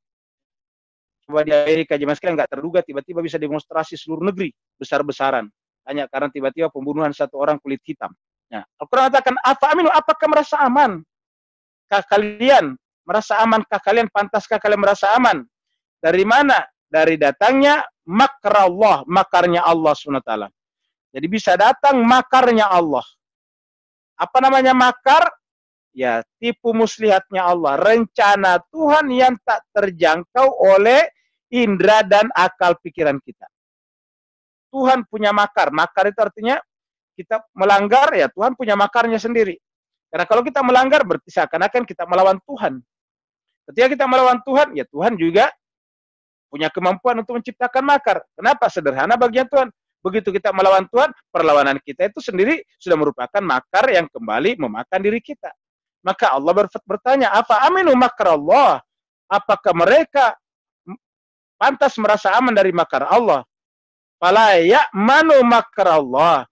Coba di Amerika, jemaah sekalian, nggak terduga tiba-tiba bisa demonstrasi seluruh negeri besar-besaran. Hanya karena tiba-tiba pembunuhan satu orang kulit hitam. Nah, Al-Quran katakan, apakah merasa aman? Kalian merasa aman? Kalian pantaskah kalian merasa aman? Dari mana? Dari datangnya makrallah, makarnya Allah SWT. Jadi bisa datang makarnya Allah. Apa namanya makar? Ya, tipu muslihatnya Allah. Rencana Tuhan yang tak terjangkau oleh indera dan akal pikiran kita. Tuhan punya makar. Makar itu artinya kita melanggar, ya Tuhan punya makarnya sendiri. Karena kalau kita melanggar, berarti seakan-akan kita melawan Tuhan. Ketika kita melawan Tuhan, ya Tuhan juga punya kemampuan untuk menciptakan makar. Kenapa? Sederhana bagian Tuhan. Begitu kita melawan Tuhan, perlawanan kita itu sendiri sudah merupakan makar yang kembali memakan diri kita. Maka Allah bertanya, apa aminu makrallah? Apakah mereka pantas merasa aman dari makar Allah? Fala ya'manu makar Allah.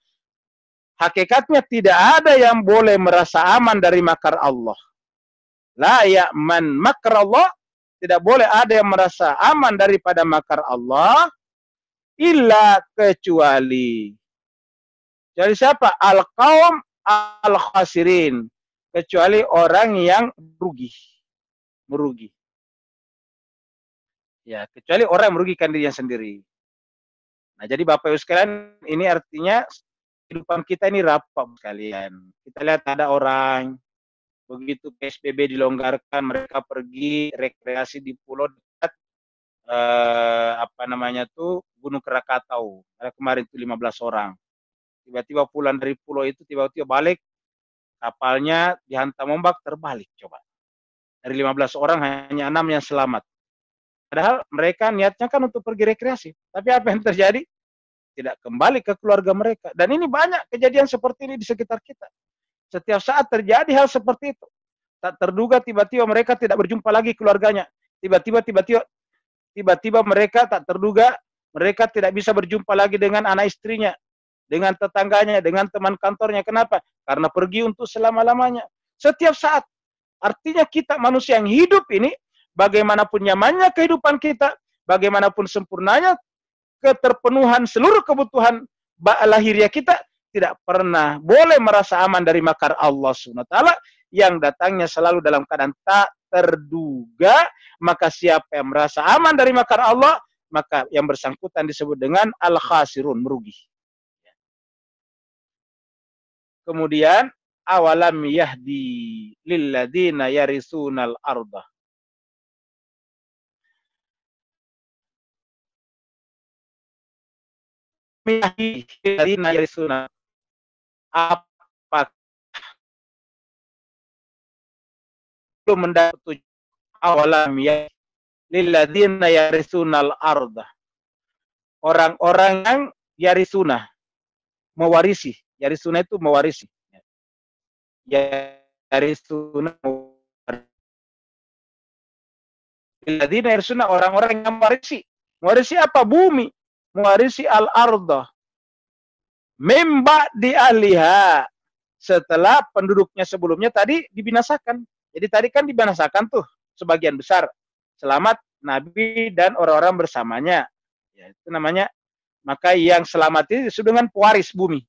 Hakikatnya tidak ada yang boleh merasa aman dari makar Allah. La ya'man makar Allah. Tidak boleh ada yang merasa aman daripada makar Allah. Illa kecuali. Jadi siapa? Al-qaum al-khasirin. Kecuali orang yang merugi. Ya, kecuali orang yang merugikan dirinya sendiri. Nah, jadi Bapak Ibu sekalian, ini artinya kehidupan kita ini rapat sekalian. Kita lihat ada orang begitu PSBB dilonggarkan, mereka pergi rekreasi di pulau dekat Gunung Krakatau. Ada kemarin itu 15 orang. Tiba-tiba pulang dari pulau itu, tiba-tiba balik, kapalnya dihantam ombak, terbalik coba. Dari 15 orang hanya 6 yang selamat. Padahal mereka niatnya kan untuk pergi rekreasi. Tapi apa yang terjadi? Tidak kembali ke keluarga mereka. Dan ini banyak kejadian seperti ini di sekitar kita. Setiap saat terjadi hal seperti itu. Tak terduga tiba-tiba mereka tidak berjumpa lagi keluarganya. Tiba-tiba mereka tak terduga mereka tidak bisa berjumpa lagi dengan anak istrinya, dengan tetangganya, dengan teman kantornya. Kenapa? Karena pergi untuk selama-lamanya. Setiap saat. Artinya kita manusia yang hidup ini, bagaimanapun nyamannya kehidupan kita, bagaimanapun sempurnanya keterpenuhan seluruh kebutuhan lahiriah kita, tidak pernah boleh merasa aman dari makar Allah SWT yang datangnya selalu dalam keadaan tak terduga. Maka siapa yang merasa aman dari makar Allah, maka yang bersangkutan disebut dengan al-khasirun, merugi. Kemudian awalam yahdi lilladzina yarisunal arda. Yahdi lilladzina yarisunal, apa belum mendapat awalam yahdi lilladzina yarisunal arda. Orang-orang yang yarisuna, mewarisi. Yarisuna itu mewarisi. Yarisuna lilladzina yarisuna, orang-orang yang mewarisi. Mewarisi apa? Bumi. Mewarisi al-arda. Mimba di ahliha. Setelah penduduknya sebelumnya tadi dibinasakan. Jadi tadi kan dibinasakan tuh sebagian besar. Selamat Nabi dan orang-orang bersamanya. Ya, itu namanya. Maka yang selamat ini disebut dengan pewaris bumi.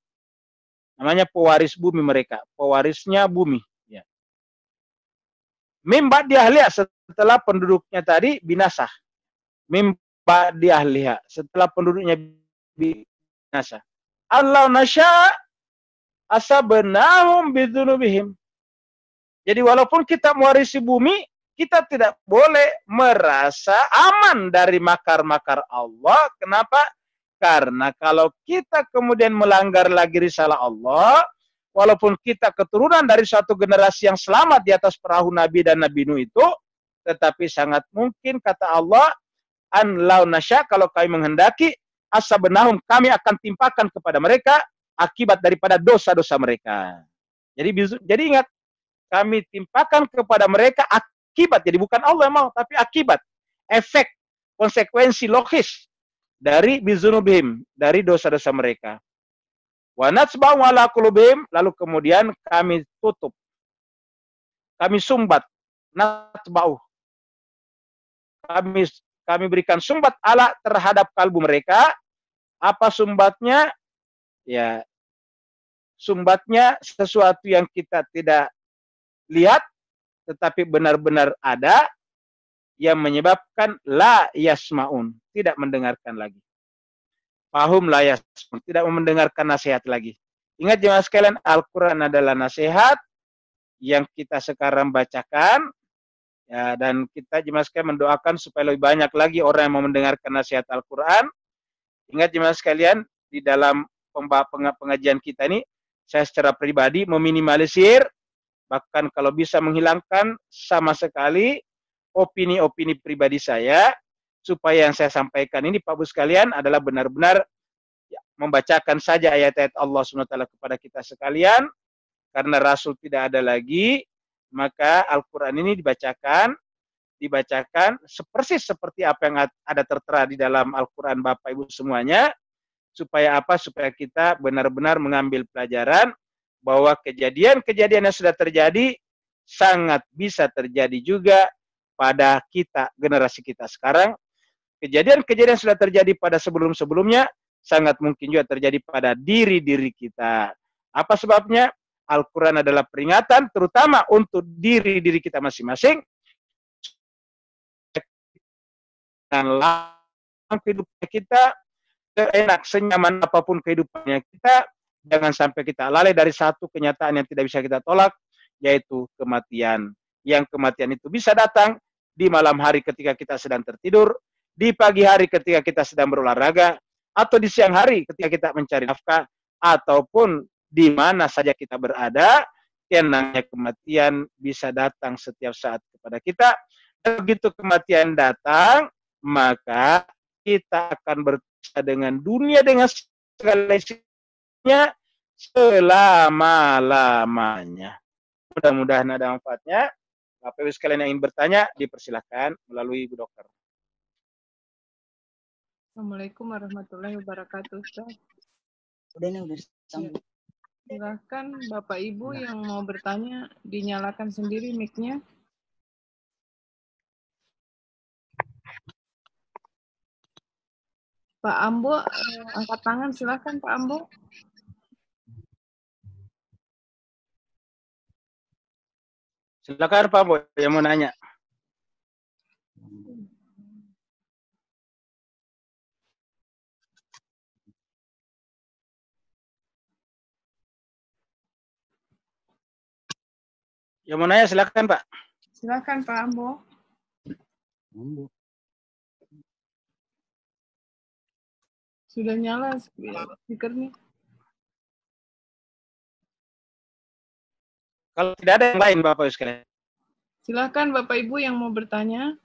Namanya pewaris bumi mereka. Pewarisnya bumi. Ya. Mimba di ahliha, setelah penduduknya tadi binasa. Mimba di ahliha, setelah penduduknya binasa. Allah nasya asabnahum bidzunubihim. Jadi walaupun kita mewarisi bumi, kita tidak boleh merasa aman dari makar-makar Allah. Kenapa? Karena kalau kita kemudian melanggar lagi risalah Allah, walaupun kita keturunan dari suatu generasi yang selamat di atas perahu Nabi dan Nabi Nuh itu, tetapi sangat mungkin kata Allah, an lau nasya, kalau kami menghendaki, asabnahum, kami akan timpakan kepada mereka akibat daripada dosa-dosa mereka. Jadi ingat, kami timpakan kepada mereka akibat. Jadi bukan Allah yang mau, tapi akibat, efek, konsekuensi logis dari bizunubihim, dari dosa-dosa mereka. Wa natsba'u ala qulubihim, lalu kemudian kami tutup, kami sumbat, natsba'u, kami berikan sumbat ala terhadap kalbu mereka. Apa sumbatnya? Ya, sumbatnya sesuatu yang kita tidak lihat, tetapi benar-benar ada, yang menyebabkan la yasmaun, tidak mendengarkan lagi. Fahum la yasmaun, tidak mendengarkan nasihat lagi. Ingat jemaah sekalian, Al-Quran adalah nasihat yang kita sekarang bacakan. Ya, dan kita jemaah sekalian mendoakan supaya lebih banyak lagi orang yang mau mendengarkan nasihat Al-Quran. Ingat jemaah sekalian, di dalam pengajian kita ini, saya secara pribadi meminimalisir, bahkan kalau bisa menghilangkan sama sekali opini-opini pribadi saya, supaya yang saya sampaikan ini Pak Bu sekalian adalah benar-benar ya, membacakan saja ayat-ayat Allah SWT kepada kita sekalian, karena Rasul tidak ada lagi, maka Al-Quran ini dibacakan dibacakan persis seperti apa yang ada tertera di dalam Al-Quran Bapak Ibu semuanya. Supaya apa? Supaya kita benar-benar mengambil pelajaran bahwa kejadian-kejadian yang sudah terjadi sangat bisa terjadi juga pada kita, generasi kita sekarang. Kejadian-kejadian sudah terjadi pada sebelum-sebelumnya sangat mungkin juga terjadi pada diri-diri kita. Apa sebabnya? Al-Quran adalah peringatan terutama untuk diri-diri kita masing-masing dan kehidupan kita seenak, senyaman apapun kehidupannya kita, jangan sampai kita lalai dari satu kenyataan yang tidak bisa kita tolak, yaitu kematian. Yang kematian itu bisa datang di malam hari ketika kita sedang tertidur, di pagi hari ketika kita sedang berolahraga, atau di siang hari ketika kita mencari nafkah, ataupun di mana saja kita berada, yang namanya kematian bisa datang setiap saat kepada kita. Dan begitu kematian datang, maka kita akan berpisah dengan dunia dengan segala isinya selama-lamanya. Mudah-mudahan ada manfaatnya. Bapak Ibu sekalian yang ingin bertanya, dipersilahkan melalui Ibu Dokter. Assalamualaikum warahmatullahi wabarakatuh, Ustaz. Udah sambung. Silahkan Bapak Ibu yang mau bertanya, dinyalakan sendiri mic-nya. Pak Ambo, angkat tangan, silahkan Pak Ambo. Silakan Pak Ambo yang mau nanya. Yang mau nanya silakan Pak. Silakan Pak Ambo. Sudah nyala speakernya. Kalau tidak ada yang lain Bapak Ibu sekalian. Silakan Bapak Ibu yang mau bertanya.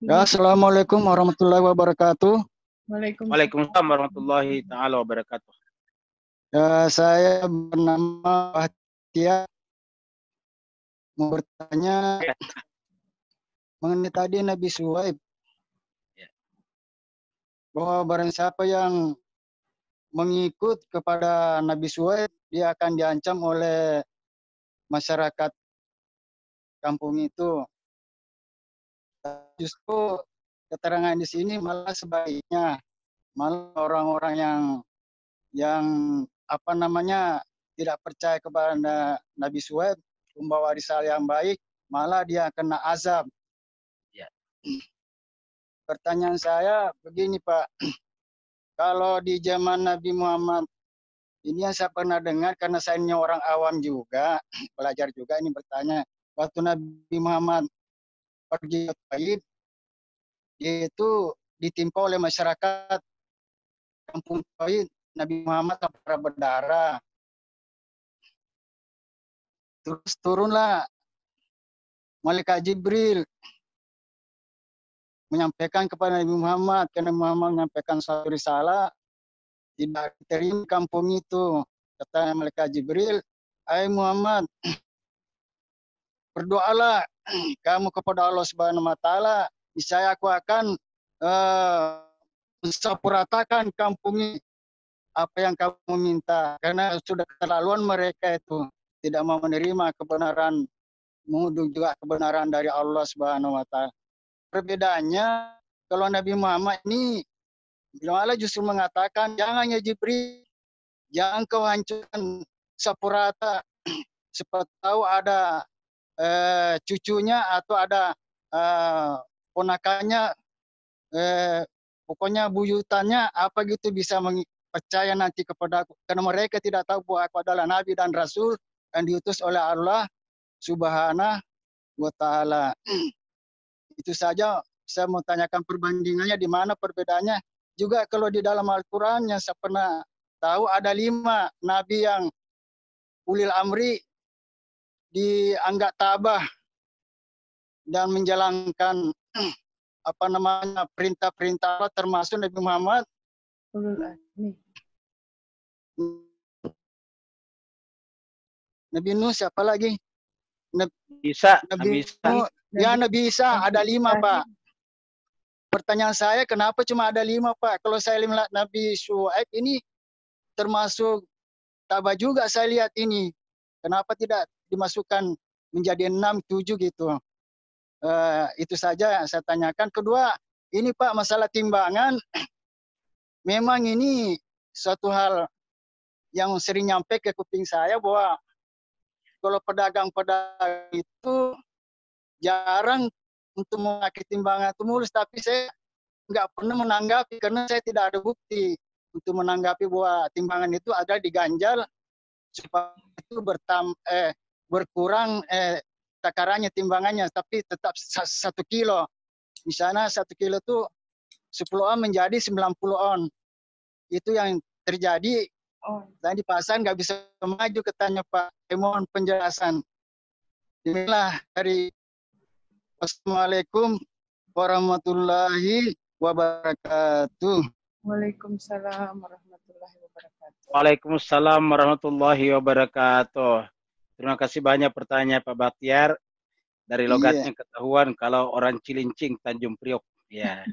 Ya, Assalamualaikum warahmatullahi wabarakatuh. Waalaikumsalam warahmatullahi taala wabarakatuh. Ya, saya bernama Bahtia. Mau bertanya mengenai tadi Nabi Suhaib. Bahwa barang siapa yang mengikut kepada Nabi Suhaib, dia akan diancam oleh masyarakat kampung itu. Justru keterangan di sini malah sebaliknya, malah orang-orang yang apa namanya tidak percaya kepada Nabi Suhaib, membawa risalah yang baik, malah dia kena azab. Ya. Pertanyaan saya begini Pak, kalau di zaman Nabi Muhammad, ini yang saya pernah dengar karena saya ini orang awam juga, belajar juga ini bertanya, waktu Nabi Muhammad pergi ke Taif, dia itu ditimpa oleh masyarakat kampung Taif, Nabi Muhammad sampai berdarah. Terus turunlah Malaikat Jibril menyampaikan kepada Nabi Muhammad, karena Muhammad menyampaikan suatu risalah, tidak diterima kampung itu. Kata Malaikat Jibril, "Hai Muhammad, berdoalah kamu kepada Allah Subhanahu wa taala, niscaya aku akan mensampuratakan kampung ini apa yang kamu minta." Karena sudah keterlaluan mereka itu tidak mau menerima kebenaran, mengutuk juga kebenaran dari Allah Subhanahu wa taala. Perbedaannya kalau Nabi Muhammad ini Allah justru mengatakan, jangan ya Jibril, jangan kau hancurkan Sapurata, siapa tahu ada cucunya atau ada ponakannya, pokoknya buyutannya apa gitu bisa percaya nanti kepada aku. Karena mereka tidak tahu bahwa aku adalah Nabi dan Rasul yang diutus oleh Allah Subhanahu wa taala. Itu saja saya mau tanyakan perbandingannya di mana perbedaannya. Juga kalau di dalam Al-Quran yang saya pernah tahu ada 5 Nabi yang ulil amri dianggap tabah dan menjalankan apa namanya perintah-perintah Allah, termasuk Nabi Muhammad. Nabi Nuh, siapa lagi? Isa, Nabi Isa. Ya Nabi Isa ada 5 Pak. Pertanyaan saya kenapa cuma ada 5 Pak? Kalau saya lihat Nabi Syuaib ini termasuk tabah juga saya lihat ini. Kenapa tidak dimasukkan menjadi 6, 7 gitu? Itu saja yang saya tanyakan. Kedua, ini Pak masalah timbangan. Memang ini suatu hal yang sering nyampe ke kuping saya bahwa kalau pedagang-pedagang itu jarang untuk memakai timbangan itu mulus, tapi saya nggak pernah menanggapi karena saya tidak ada bukti untuk menanggapi bahwa timbangan itu ada diganjal supaya itu berkurang takarannya timbangannya, tapi tetap 1 kilo. Misalnya 1 kilo itu 10 on menjadi 90 on. Itu yang terjadi. Dan di pasar nggak bisa maju, katanya Pak. Mohon penjelasan. Inilah dari Assalamualaikum warahmatullahi wabarakatuh. Waalaikumsalam warahmatullahi wabarakatuh. Waalaikumsalam warahmatullahi wabarakatuh. Terima kasih banyak pertanyaan Pak Bahtiar. Dari logatnya ketahuan kalau orang Cilincing, Tanjung Priok. Ya.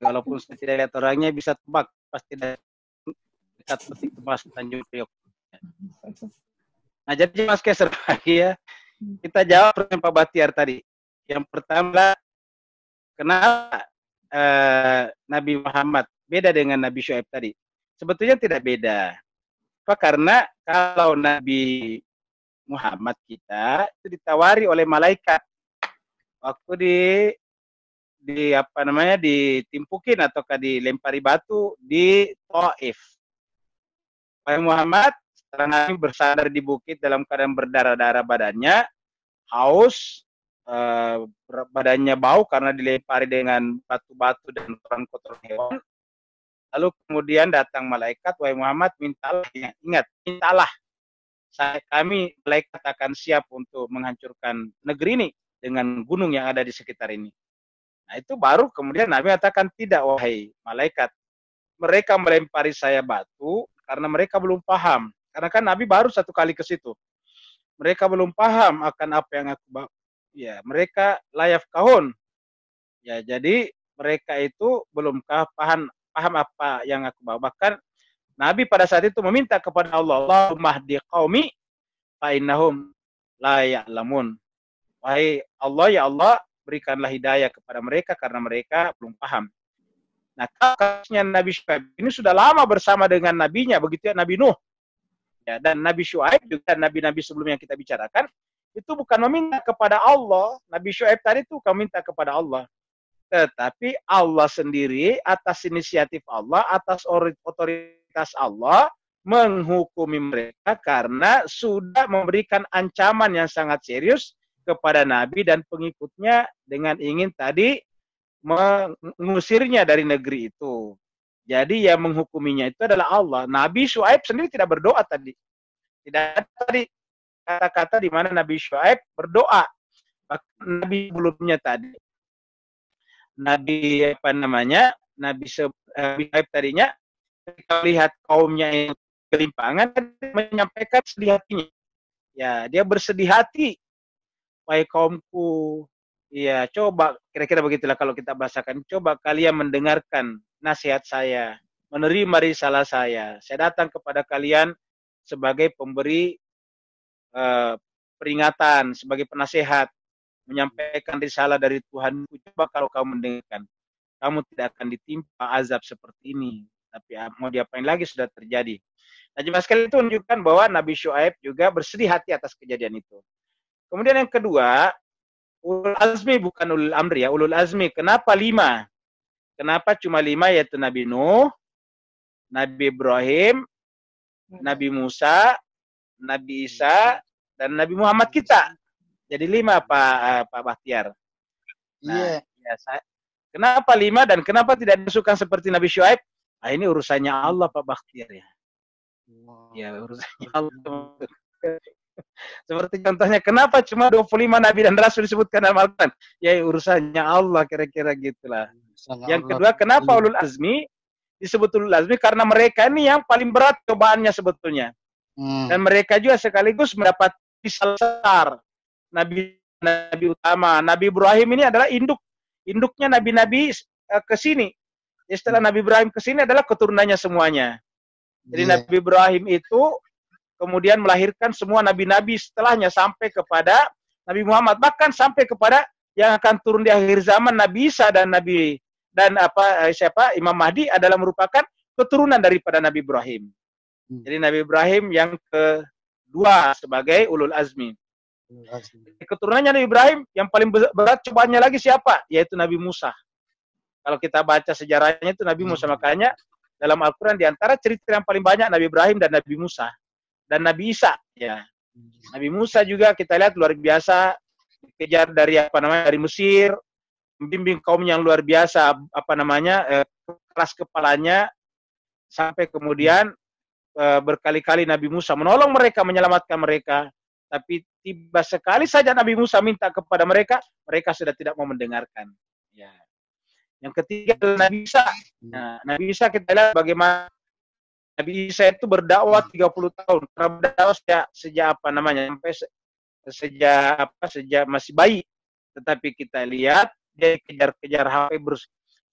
Walaupun saya tidak lihat orangnya bisa tebak pasti dekat Petik Tebas, Tanjung Priok. Nah, jadi Mas Keser ya, kita jawab pertanyaan Pak Bahtiar tadi. Yang pertama, kenapa Nabi Muhammad beda dengan Nabi Syuaib tadi? Sebetulnya tidak beda. Apa? Karena kalau Nabi Muhammad kita itu ditawari oleh malaikat waktu ditimpukin ataukah dilempari batu di Taif. Wahai Muhammad, setelah Nabi bersandar di bukit dalam keadaan berdarah-darah badannya, haus, badannya bau karena dilempari dengan batu-batu dan kotoran hewan. Lalu kemudian datang malaikat, wahai Muhammad, mintalah, ingat, mintalah. Kami malaikat akan siap untuk menghancurkan negeri ini dengan gunung yang ada di sekitar ini. Nah itu baru kemudian Nabi katakan, tidak wahai malaikat, mereka melempari saya batu karena mereka belum paham. Karena kan Nabi baru 1 kali ke situ. Mereka belum paham akan apa yang aku bawa. Ya, mereka layaf kahun. Ya, jadi mereka itu belum paham apa yang aku bawa. Bahkan Nabi pada saat itu meminta kepada Allah, Allahumma hdi qaumi fa innahum la ya'lamun. Wahai Allah, ya Allah, berikanlah hidayah kepada mereka karena mereka belum paham. Nah, kasusnya Nabi Syuaib ini sudah lama bersama dengan nabinya, begitu ya Nabi Nuh. Ya, dan Nabi Syuaib juga nabi-nabi sebelumnya yang kita bicarakan itu bukan meminta kepada Allah. Nabi Syuaib tadi itu bukan minta kepada Allah. Tetapi Allah sendiri atas inisiatif Allah, atas otoritas Allah menghukumi mereka karena sudah memberikan ancaman yang sangat serius kepada Nabi dan pengikutnya dengan ingin tadi mengusirnya dari negeri itu. Jadi yang menghukuminya itu adalah Allah. Nabi Syuaib sendiri tidak berdoa tadi. Tidak ada tadi kata-kata di mana Nabi Syuaib berdoa. Nabi sebelumnya tadi, Nabi Syuaib tadinya ketika melihat kaumnya yang kelimpangan menyampaikan sedih hatinya. Ya, dia bersedih hati. Wahai kaumku, ya coba kira-kira begitulah kalau kita bahasakan. Coba kalian mendengarkan nasihat saya, menerima risalah saya. Saya datang kepada kalian sebagai pemberi peringatan, sebagai penasehat, menyampaikan risalah dari Tuhan. Coba kalau kamu mendengarkan, kamu tidak akan ditimpa azab seperti ini. Tapi mau diapain lagi sudah terjadi. Nah, jemaah sekalian itu menunjukkan bahwa Nabi Syuaib juga bersedih hati atas kejadian itu. Kemudian yang kedua, ulul azmi bukan ulul amri ya, ulul azmi. Kenapa 5? Kenapa cuma 5? Yaitu Nabi Nuh, Nabi Ibrahim, Nabi Musa, Nabi Isa, dan Nabi Muhammad kita. Jadi 5 Pak Bahtiar. Nah, kenapa 5 dan kenapa tidak dimasukkan seperti Nabi Syuaib? Nah, ini urusannya Allah Pak Bahtiar ya. Ya, urusannya Allah. Seperti contohnya, kenapa cuma 25 Nabi dan Rasul disebutkan dalam Al-Quran? Ya, urusannya Allah, kira-kira gitulah. Yang kedua, kenapa ulul azmi disebut ulul azmi? Karena mereka ini yang paling berat cobaannya sebetulnya. Dan mereka juga sekaligus mendapat risal besar. Nabi nabi utama. Nabi Ibrahim ini adalah induknya nabi-nabi ke sini. Jadi setelah Nabi Ibrahim ke sini adalah keturunannya semuanya. Jadi Nabi Ibrahim itu kemudian melahirkan semua nabi-nabi setelahnya sampai kepada Nabi Muhammad, bahkan sampai kepada yang akan turun di akhir zaman, Nabi Isa dan Imam Mahdi adalah merupakan keturunan daripada Nabi Ibrahim. Jadi Nabi Ibrahim yang kedua sebagai ulul azmi. Keturunannya Nabi Ibrahim yang paling berat cobaannya lagi siapa? Yaitu Nabi Musa. Kalau kita baca sejarahnya itu Nabi Musa, makanya dalam Al-Quran di antara cerita yang paling banyak Nabi Ibrahim dan Nabi Musa dan Nabi Isa. Ya, Nabi Musa juga kita lihat luar biasa, dikejar dari dari Mesir, membimbing kaum yang luar biasa, keras kepalanya, sampai kemudian berkali-kali Nabi Musa menolong mereka, menyelamatkan mereka. Tapi tiba sekali saja Nabi Musa minta kepada mereka, mereka sudah tidak mau mendengarkan. Ya. Yang ketiga adalah Nabi Isa. Nah, Nabi Isa kita lihat bagaimana Nabi Isa itu berdakwah 30 tahun. Karena berdakwah sejak sejak masih bayi. Tetapi kita lihat dia kejar-kejar HP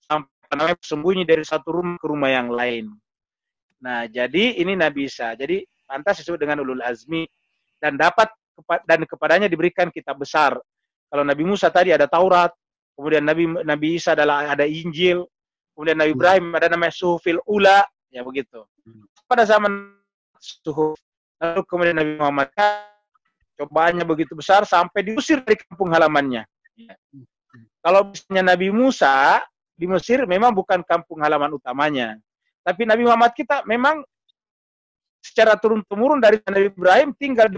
sampai bersembunyi dari satu rumah ke rumah yang lain. Nah, jadi ini Nabi Isa. Jadi pantas disebut dengan ulul azmi dan kepadanya diberikan kitab besar. Kalau Nabi Musa tadi ada Taurat, kemudian Nabi Isa ada Injil, kemudian Nabi Ibrahim ada namanya Suhufil Ula, ya begitu. Pada zaman Suhuf, lalu kemudian Nabi Muhammad cobaannya begitu besar sampai diusir dari kampung halamannya. Ya. Kalau misalnya Nabi Musa di Mesir memang bukan kampung halaman utamanya, tapi Nabi Muhammad kita memang secara turun-temurun dari Nabi Ibrahim tinggal di,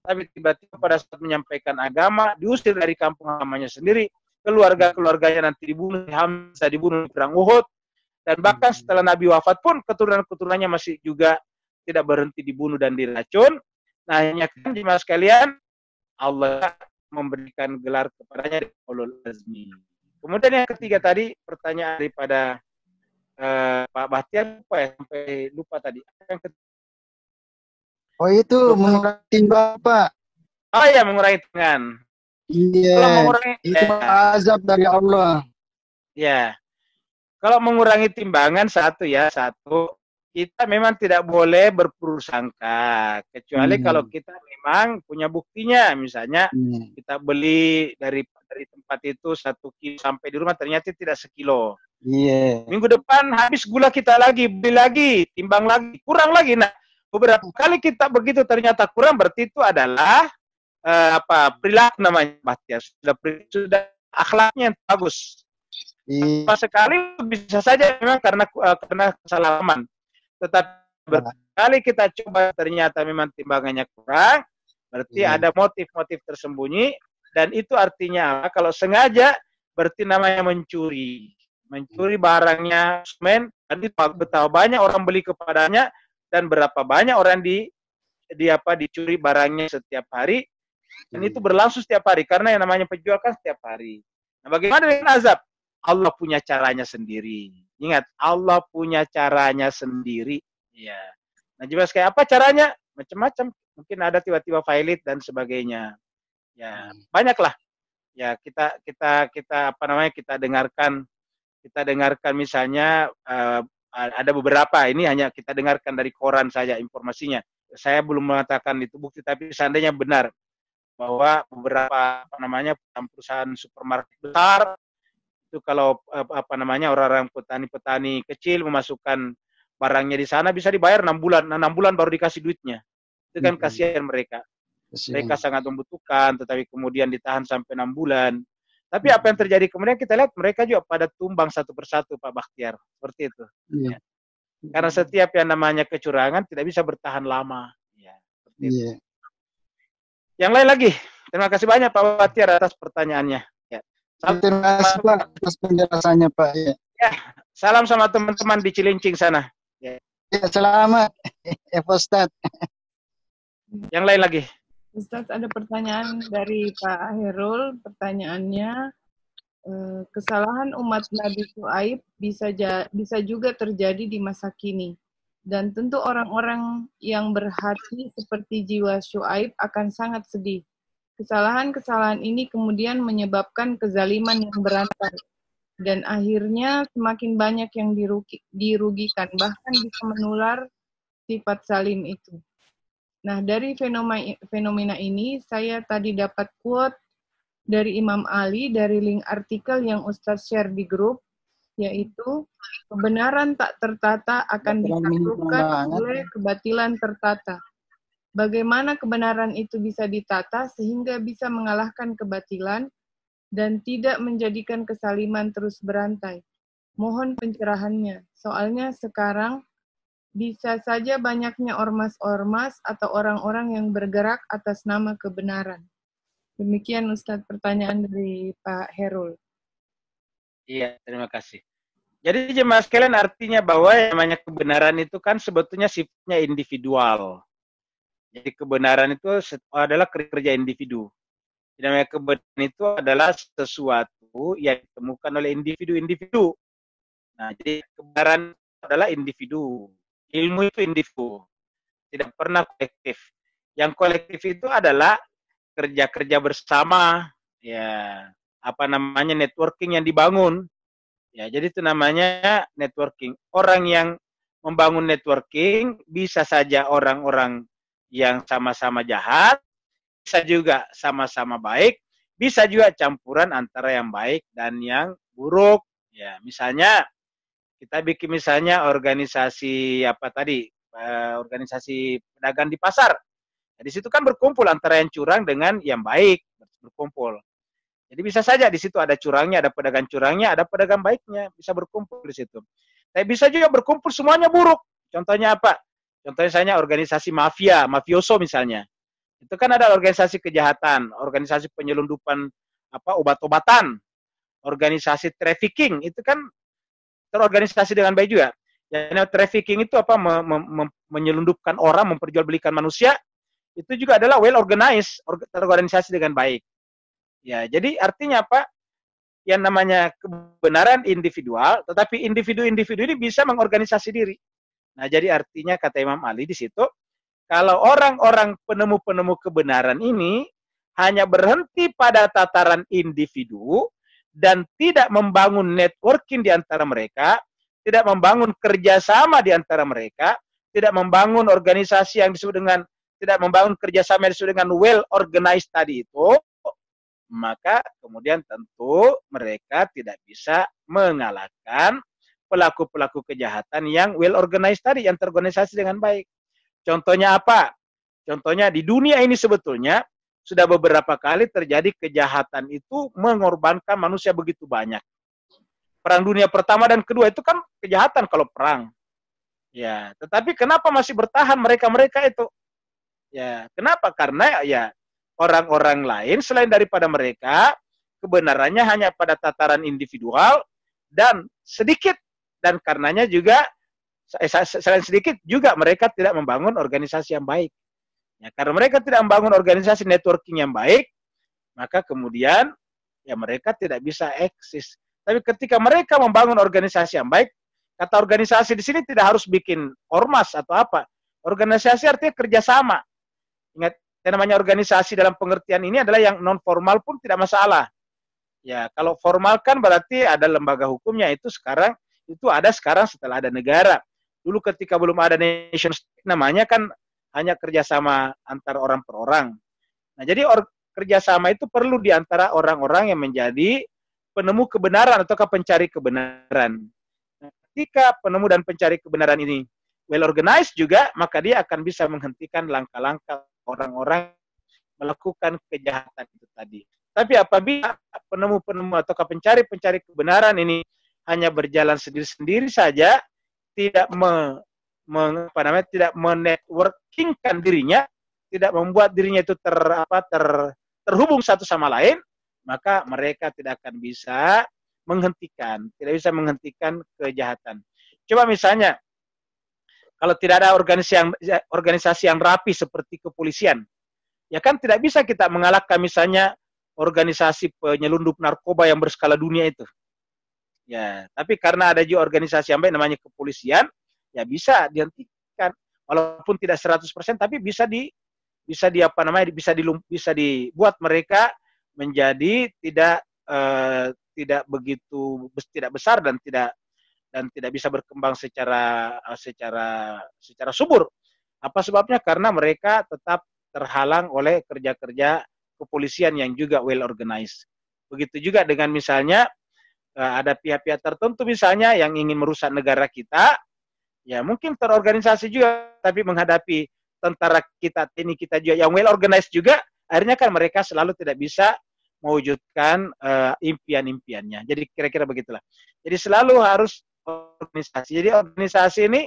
tapi tiba-tiba pada saat menyampaikan agama diusir dari kampung halamannya sendiri. Keluarganya nanti dibunuh, Hamzah dibunuh di perang Uhud, dan bahkan setelah Nabi wafat pun keturunan-keturunannya masih juga tidak berhenti dibunuh dan diracun. Nah, hanya kan jemaah sekalian, Allah memberikan gelar kepadanya ulul azmi. Kemudian yang ketiga tadi pertanyaan daripada Pak Bahtiar, sampai lupa tadi. Oh itu mengurangi timbang Pak. Oh ya, mengurangi tangan. Iya, itu azab dari Allah. Ya, kalau mengurangi timbangan satu, kita memang tidak boleh berprasangka, kecuali kalau kita memang punya buktinya. Misalnya kita beli dari tempat itu 1 kilo sampai di rumah ternyata tidak sekilo. Minggu depan habis gula kita lagi, beli lagi, timbang lagi, kurang lagi. Nah, beberapa kali kita begitu ternyata kurang, berarti itu adalah perilaku namanya Bahtiar, sudah akhlaknya yang bagus. Sama sekali bisa saja memang karena kesalahan, tetapi berkali kita coba ternyata memang timbangannya kurang, berarti ada motif-motif tersembunyi, dan itu artinya kalau sengaja berarti namanya mencuri barangnya semen, dan itu betapa banyak orang beli kepadanya dan berapa banyak orang dicuri barangnya setiap hari. Dan itu berlangsung setiap hari, karena yang namanya penjual kan setiap hari. Nah, bagaimana dengan azab? Allah punya caranya sendiri. Ingat, Allah punya caranya sendiri. Ya. Nah, jelas kayak apa caranya? Macam-macam. Mungkin ada tiba-tiba violet dan sebagainya. Ya, banyaklah. Ya, kita dengarkan misalnya ada beberapa, ini hanya kita dengarkan dari koran saja informasinya. Saya belum mengatakan itu bukti, tapi seandainya benar bahwa beberapa perusahaan supermarket besar itu kalau orang-orang petani kecil memasukkan barangnya di sana bisa dibayar 6 bulan baru dikasih duitnya. Itu kan kasihan mereka. Mereka sangat membutuhkan, tetapi kemudian ditahan sampai 6 bulan. Tapi apa yang terjadi kemudian kita lihat mereka juga pada tumbang satu persatu, Pak Bahtiar, seperti itu. Ya. Karena setiap yang namanya kecurangan tidak bisa bertahan lama. Ya, seperti itu. Yang lain lagi. Terima kasih banyak Pak Bahtiar atas pertanyaannya. Ya. Terima kasih Pak atas penjelasannya Pak. Ya. Salam sama teman-teman di Cilincing sana. Ya. Selamat Ustaz. Yang lain lagi. Ustaz, ada pertanyaan dari Pak Herul. Pertanyaannya, kesalahan umat Nabi Syuaib bisa juga terjadi di masa kini. Dan tentu orang-orang yang berhati seperti jiwa Syuaib akan sangat sedih. Kesalahan-kesalahan ini kemudian menyebabkan kezaliman yang berantai, dan akhirnya semakin banyak yang dirugikan, bahkan bisa menular sifat zalim itu. Nah, dari fenomena ini, saya tadi dapat quote dari Imam Ali, dari link artikel yang Ustadz share di grup, yaitu, kebenaran tak tertata akan ditaklukkan oleh kebatilan tertata. Bagaimana kebenaran itu bisa ditata sehingga bisa mengalahkan kebatilan dan tidak menjadikan kezaliman terus berantai? Mohon pencerahannya. Soalnya sekarang bisa saja banyaknya ormas-ormas atau orang-orang yang bergerak atas nama kebenaran. Demikian Ustadz pertanyaan dari Pak Herul. Iya, terima kasih. Jadi jemaah sekalian, artinya bahwa yang namanya kebenaran itu kan sebetulnya sifatnya individual. Jadi kebenaran itu adalah kerja individu. Yang namanya kebenaran itu adalah sesuatu yang ditemukan oleh individu-individu. Nah, jadi kebenaran adalah individu. Ilmu itu individu, tidak pernah kolektif. Yang kolektif itu adalah kerja-kerja bersama, ya, apa namanya, networking yang dibangun. Ya, jadi itu namanya networking. Orang yang membangun networking bisa saja orang-orang yang sama-sama jahat, bisa juga sama-sama baik, bisa juga campuran antara yang baik dan yang buruk. Ya, misalnya kita bikin misalnya organisasi apa tadi, organisasi pedagang di pasar. Nah, di situ kan berkumpul antara yang curang dengan yang baik, berkumpul. Jadi bisa saja di situ ada curangnya, ada pedagang curangnya, ada pedagang baiknya, bisa berkumpul di situ. Tapi bisa juga berkumpul semuanya buruk. Contohnya apa? Contohnya misalnya organisasi mafia, mafioso misalnya. Itu kan ada organisasi kejahatan, organisasi penyelundupan apa obat-obatan, organisasi trafficking, itu kan terorganisasi dengan baik juga. Yang trafficking itu apa? Menyelundupkan orang, memperjualbelikan manusia, itu juga adalah well organized, terorganisasi dengan baik. Ya, jadi artinya apa? Yang namanya kebenaran individual, tetapi individu-individu ini bisa mengorganisasi diri. Nah, jadi artinya kata Imam Ali di situ, kalau orang-orang penemu-penemu kebenaran ini hanya berhenti pada tataran individu dan tidak membangun networking di antara mereka, tidak membangun kerjasama di antara mereka, tidak membangun organisasi yang disebut dengan, tidak membangun kerjasama yang disebut dengan well organized tadi itu, maka kemudian tentu mereka tidak bisa mengalahkan pelaku-pelaku kejahatan yang well organized tadi, yang terorganisasi dengan baik. Contohnya apa? Contohnya di dunia ini sebetulnya sudah beberapa kali terjadi kejahatan itu mengorbankan manusia begitu banyak. Perang Dunia Pertama dan Kedua itu kan kejahatan kalau perang. Ya, tetapi kenapa masih bertahan mereka-mereka itu? Ya, kenapa? Karena ya orang-orang lain selain daripada mereka, kebenarannya hanya pada tataran individual dan sedikit, dan karenanya juga selain sedikit juga mereka tidak membangun organisasi yang baik. Ya, karena mereka tidak membangun organisasi networking yang baik, maka kemudian ya mereka tidak bisa eksis. Tapi ketika mereka membangun organisasi yang baik, kata organisasi di sini tidak harus bikin ormas atau apa. Organisasi artinya kerjasama. Ingat, yang namanya organisasi dalam pengertian ini adalah yang non formal pun tidak masalah. Ya, kalau formal kan berarti ada lembaga hukumnya, itu sekarang itu ada sekarang setelah ada negara. Dulu ketika belum ada nation state namanya kan hanya kerjasama antar orang per orang. Nah, jadi kerjasama itu perlu di antara orang-orang yang menjadi penemu kebenaran atau pencari kebenaran. Nah, ketika penemu dan pencari kebenaran ini well organized juga, maka dia akan bisa menghentikan langkah-langkah orang-orang melakukan kejahatan itu tadi. Tapi apabila penemu-penemu atau pencari-pencari kebenaran ini hanya berjalan sendiri-sendiri saja, tidak tidak menetworkingkan dirinya, tidak membuat dirinya itu terhubung satu sama lain, maka mereka tidak akan bisa tidak bisa menghentikan kejahatan. Coba misalnya, kalau tidak ada organisasi yang rapi seperti kepolisian, ya kan tidak bisa kita mengalahkan misalnya organisasi penyelundup narkoba yang berskala dunia itu. Ya, tapi karena ada juga organisasi yang baik namanya kepolisian, ya bisa dihentikan. Walaupun tidak 100%, tapi bisa bisa bisa dibuat mereka menjadi tidak begitu tidak besar dan tidak bisa berkembang secara subur. Apa sebabnya? Karena mereka tetap terhalang oleh kerja-kerja kepolisian yang juga well organized. Begitu juga dengan misalnya ada pihak-pihak tertentu misalnya yang ingin merusak negara kita, ya mungkin terorganisasi juga, tapi menghadapi tentara kita, TNI kita juga yang well organized juga, akhirnya kan mereka selalu tidak bisa mewujudkan impian-impiannya. Jadi kira-kira begitulah. Jadi selalu harus organisasi. Jadi organisasi ini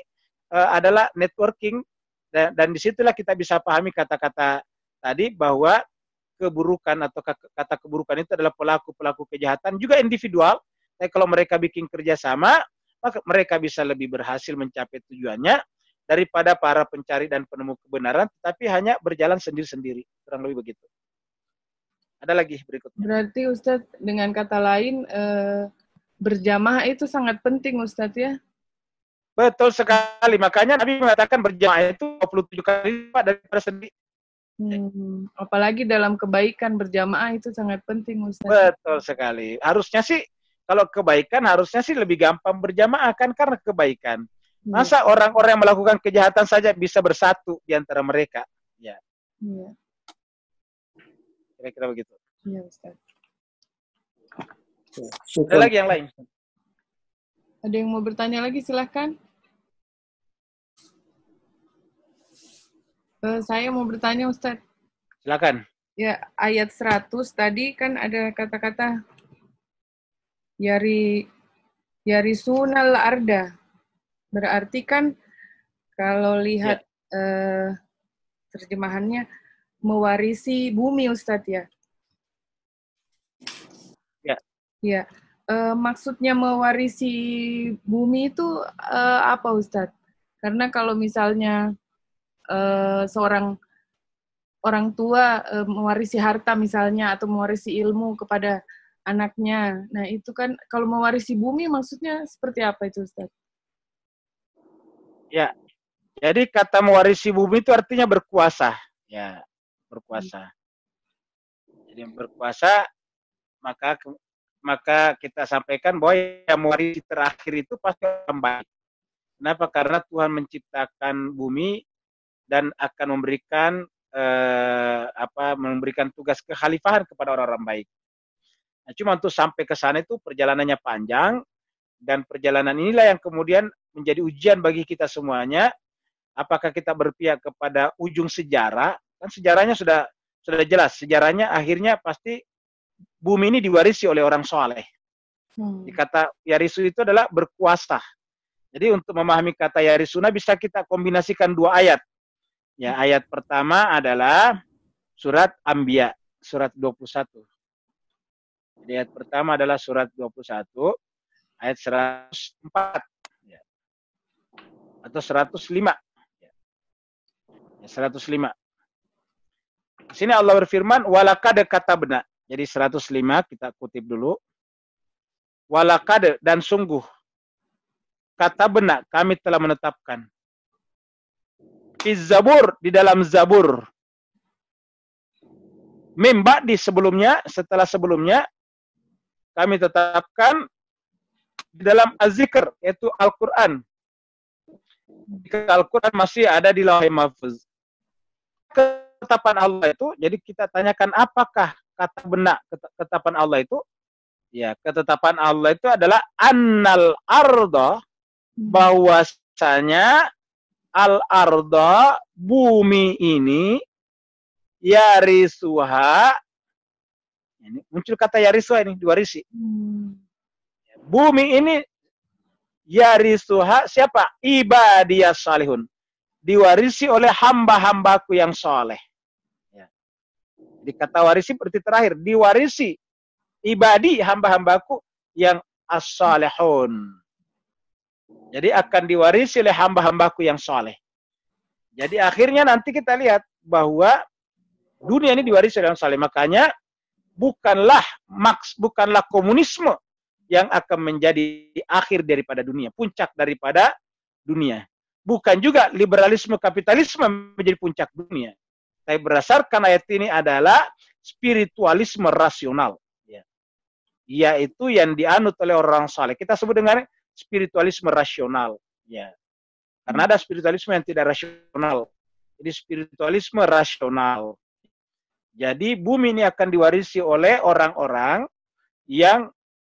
adalah networking, dan disitulah kita bisa pahami kata-kata tadi bahwa keburukan atau kata keburukan itu adalah pelaku-pelaku kejahatan juga individual. Tapi kalau mereka bikin kerjasama, maka mereka bisa lebih berhasil mencapai tujuannya daripada para pencari dan penemu kebenaran, tapi hanya berjalan sendiri-sendiri. Kurang lebih begitu. Ada lagi berikutnya. Berarti Ustadz, dengan kata lain, berjamaah itu sangat penting Ustadz ya? Betul sekali. Makanya Nabi mengatakan berjamaah itu 27 kali lipat daripada sendiri. Apalagi dalam kebaikan, berjamaah itu sangat penting Ustadz. Betul sekali. Harusnya sih, kalau kebaikan harusnya sih lebih gampang berjamaah kan karena kebaikan. Masa orang-orang yang melakukan kejahatan saja bisa bersatu di antara mereka? Ya. Iya. Kira-kira begitu. Iya, Ustaz. Ada lagi yang lain? Ada yang mau bertanya lagi, silahkan. Saya mau bertanya, Ustaz. Silakan. Ya, ayat 100 tadi kan ada kata-kata yarisunal arda. Berarti kan kalau lihat terjemahannya mewarisi bumi, Ustadz ya. Ya. Ya. Maksudnya mewarisi bumi itu apa, Ustadz? Karena kalau misalnya seorang orang tua mewarisi harta misalnya atau mewarisi ilmu kepada anaknya, nah itu kan kalau mewarisi bumi maksudnya seperti apa itu, Ustadz? Ya. Jadi kata mewarisi bumi itu artinya berkuasa. Ya. Berkuasa. Jadi berkuasa, maka kita sampaikan bahwa yang mewarisi terakhir itu pasti orang baik. Kenapa? Karena Tuhan menciptakan bumi dan akan memberikan tugas kekhalifahan kepada orang-orang baik. Nah, cuma untuk sampai ke sana itu perjalanannya panjang, dan perjalanan inilah yang kemudian menjadi ujian bagi kita semuanya. Apakah kita berpihak kepada ujung sejarah? Kan sejarahnya sudah jelas. Sejarahnya akhirnya pasti bumi ini diwarisi oleh orang soleh. Kata yarisu itu adalah berkuasa. Jadi untuk memahami kata yarisuna bisa kita kombinasikan dua ayat. Ya, ayat pertama adalah surat Anbiya, surat 21. Jadi ayat pertama adalah surat 21, ayat 104. Ya. Atau 105. 105. Di sini Allah berfirman, walakad katabna. Jadi 105 kita kutip dulu. Walakad, dan sungguh katabna, kami telah menetapkan. Zabur, di dalam Zabur. Mimba di sebelumnya, setelah sebelumnya kami tetapkan di dalam Az-Zikr, yaitu Al-Quran. Al-Quran masih ada di Lauhul Mahfuz. Ketetapan Allah itu, jadi kita tanyakan apakah kata benar ketetapan Allah itu? Ya, ketetapan Allah itu adalah annal arda, bahwasanya al-arda, bumi ini, yarisuha, ini muncul kata yarisuha ini, diwarisi. Bumi ini yarisuha siapa? Ibadiyas salihun. Diwarisi oleh hamba-hambaku yang soleh. Ya. Jadi kata warisi berarti terakhir. Diwarisi ibadi, hamba-hambaku yang as-salihun. Jadi akan diwarisi oleh hamba-hambaku yang soleh. Jadi akhirnya nanti kita lihat bahwa dunia ini diwarisi oleh orang soleh. Makanya bukanlah komunisme yang akan menjadi akhir daripada dunia, puncak daripada dunia. Bukan juga liberalisme kapitalisme menjadi puncak dunia. Tapi berdasarkan ayat ini adalah spiritualisme rasional. Ya. Yaitu yang dianut oleh orang saleh. Kita sebut dengan spiritualisme rasional. Ya. Karena ada spiritualisme yang tidak rasional. Jadi spiritualisme rasional. Jadi bumi ini akan diwarisi oleh orang-orang yang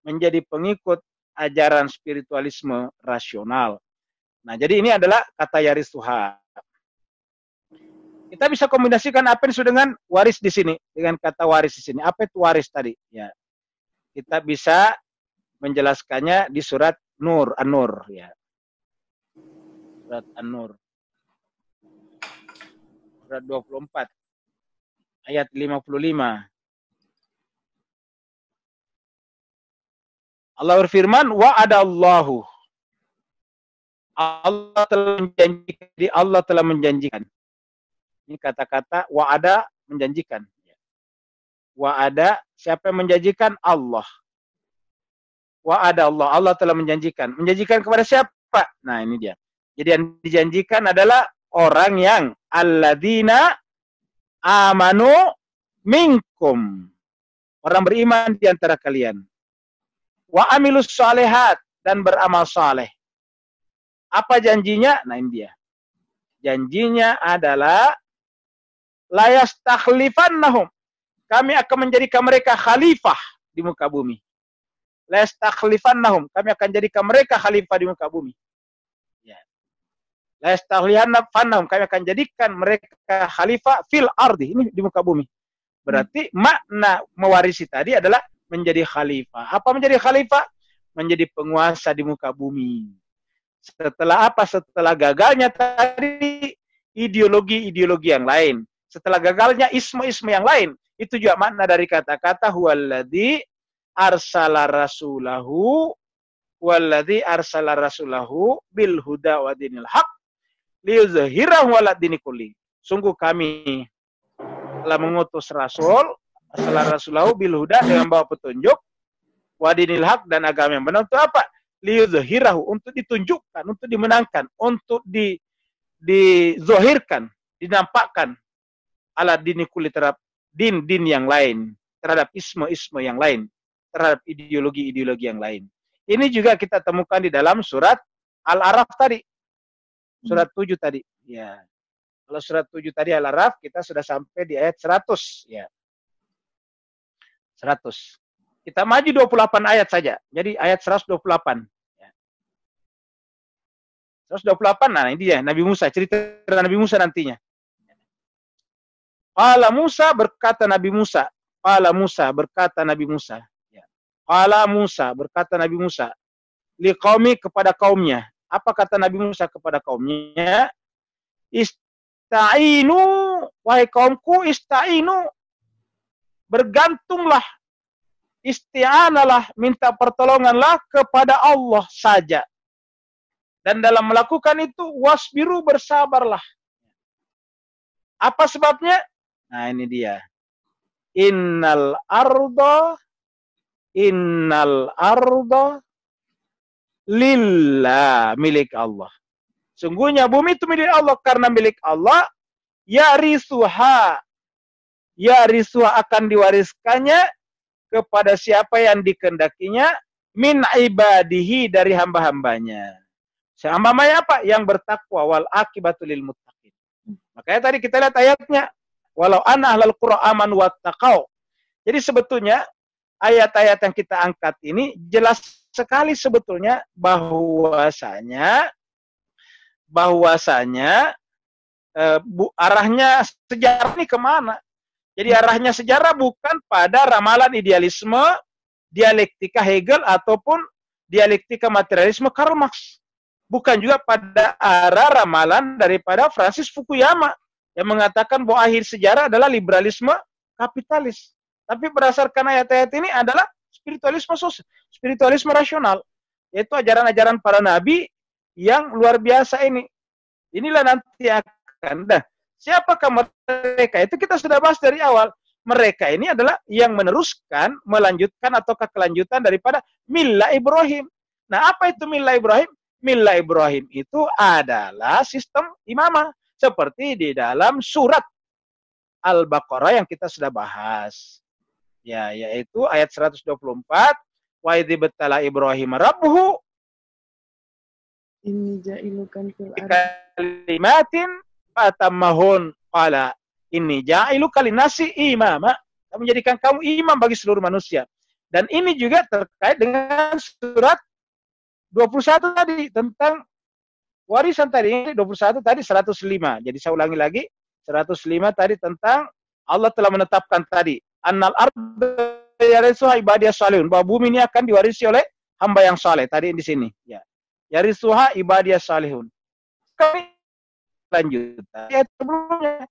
menjadi pengikut ajaran spiritualisme rasional. Nah, jadi ini adalah kata yarisuha. Kita bisa kombinasikan apa itu dengan waris di sini, dengan kata waris di sini. Apa itu waris tadi? Ya, kita bisa menjelaskannya di surat Nur, An-Nur. Ya. Surat An-Nur. Surat 24. Ayat 55. Allah berfirman, wa'adallahu. Allah telah menjanjikan. Ini kata-kata wa'ada menjanjikan. Wa'ada, siapa yang menjanjikan? Allah. Wa'ada Allah, Allah telah menjanjikan. Menjanjikan kepada siapa? Nah ini dia. Jadi yang dijanjikan adalah orang yang alladzina amanu minkum. Orang beriman di antara kalian. Wa amilus salihat, dan beramal saleh. Apa janjinya? Nah ini dia. Janjinya adalah la yastakhlifannahum. Kami akan menjadikan mereka khalifah di muka bumi. La yastakhlifannahum. Kami akan jadikan mereka khalifah di muka bumi. Ya. La yastakhlifannahum. Kami akan jadikan mereka khalifah fil ardi. Ini di muka bumi. Berarti makna mewarisi tadi adalah menjadi khalifah. Apa menjadi khalifah? Menjadi penguasa di muka bumi. Setelah apa? Setelah gagalnya tadi ideologi-ideologi yang lain. Setelah gagalnya isme-isme yang lain. Itu juga makna dari kata-kata huwaladzi arsala rasulahu bil huda wa dinil haq liyuzhirahu 'ala dini kulli. Sungguh kami telah mengutus rasul rasulahu bil huda dengan bawa petunjuk wa dinil haq dan agama yang benar. Untuk apa? Liyuzhirahu, untuk ditunjukkan, untuk dimenangkan, untuk dizohirkan, dinampakkan ala dini kulli, terhadap din-din yang lain, terhadap isme-isme yang lain, terhadap ideologi-ideologi yang lain. Ini juga kita temukan di dalam surat Al-A'raf tadi. Surat 7 tadi. Ya. Kalau surat 7 tadi Al-A'raf, kita sudah sampai di ayat 100. Ya. 100. Kita maju 28 ayat saja. Jadi ayat 128. 128, nah ini dia Nabi Musa, cerita Nabi Musa nantinya. Qala Musa, berkata Nabi Musa. Qala Musa, berkata Nabi Musa. Qala Musa, berkata Nabi Musa. Liqaumi, kepada kaumnya. Apa kata Nabi Musa kepada kaumnya? Ista'inu, wahai kaumku, ista'inu. Bergantunglah. Isti'analah, minta pertolonganlah kepada Allah saja. Dan dalam melakukan itu, wasbiru, bersabarlah. Apa sebabnya? Nah ini dia. Innal arda lillah, milik Allah. Sungguhnya bumi itu milik Allah, karena milik Allah, yarisuha akan diwariskannya kepada siapa yang dikehendakinya, min ibadihi, dari hamba-hambanya. Hamba-hambanya apa? Yang bertakwa, wal akibatul lil muttaqin. Makanya tadi kita lihat ayatnya, walau anna ahlal qura amanu wattaqau. Jadi sebetulnya ayat-ayat yang kita angkat ini jelas sekali sebetulnya bahwasanya arahnya sejarah ini kemana? Jadi arahnya sejarah bukan pada ramalan idealisme, dialektika Hegel ataupun dialektika materialisme Karl Marx. Bukan juga pada arah ramalan daripada Francis Fukuyama yang mengatakan bahwa akhir sejarah adalah liberalisme kapitalis. Tapi berdasarkan ayat-ayat ini adalah spiritualisme sosial, spiritualisme rasional, yaitu ajaran-ajaran para nabi yang luar biasa ini. Inilah nanti akan. Nah, siapakah mereka? Itu kita sudah bahas dari awal. Mereka ini adalah yang meneruskan, melanjutkan ataukah kelanjutan daripada Millah Ibrahim. Nah, apa itu Millah Ibrahim? Millah Ibrahim itu adalah sistem imamah seperti di dalam surat Al-Baqarah yang kita sudah bahas. Ya, yaitu ayat 124, wa idzibtala Ibrahim rabbuhu Inni ja'ilukan fil ardi kalimatin fatammahun qala inni ja'iluka linnasi imama. Kami menjadikan kamu imam bagi seluruh manusia. Dan ini juga terkait dengan surat 21 tadi tentang warisan tadi. 21 tadi 105. Jadi saya ulangi lagi, 105 tadi tentang Allah telah menetapkan tadi annal arda yarisuha ibadiyas salihun, bahwa bumi ini akan diwarisi oleh hamba yang saleh. Tadi di sini ya. Yarisuha ibadiyas salihun. Kami lanjutan ayat sebelumnya.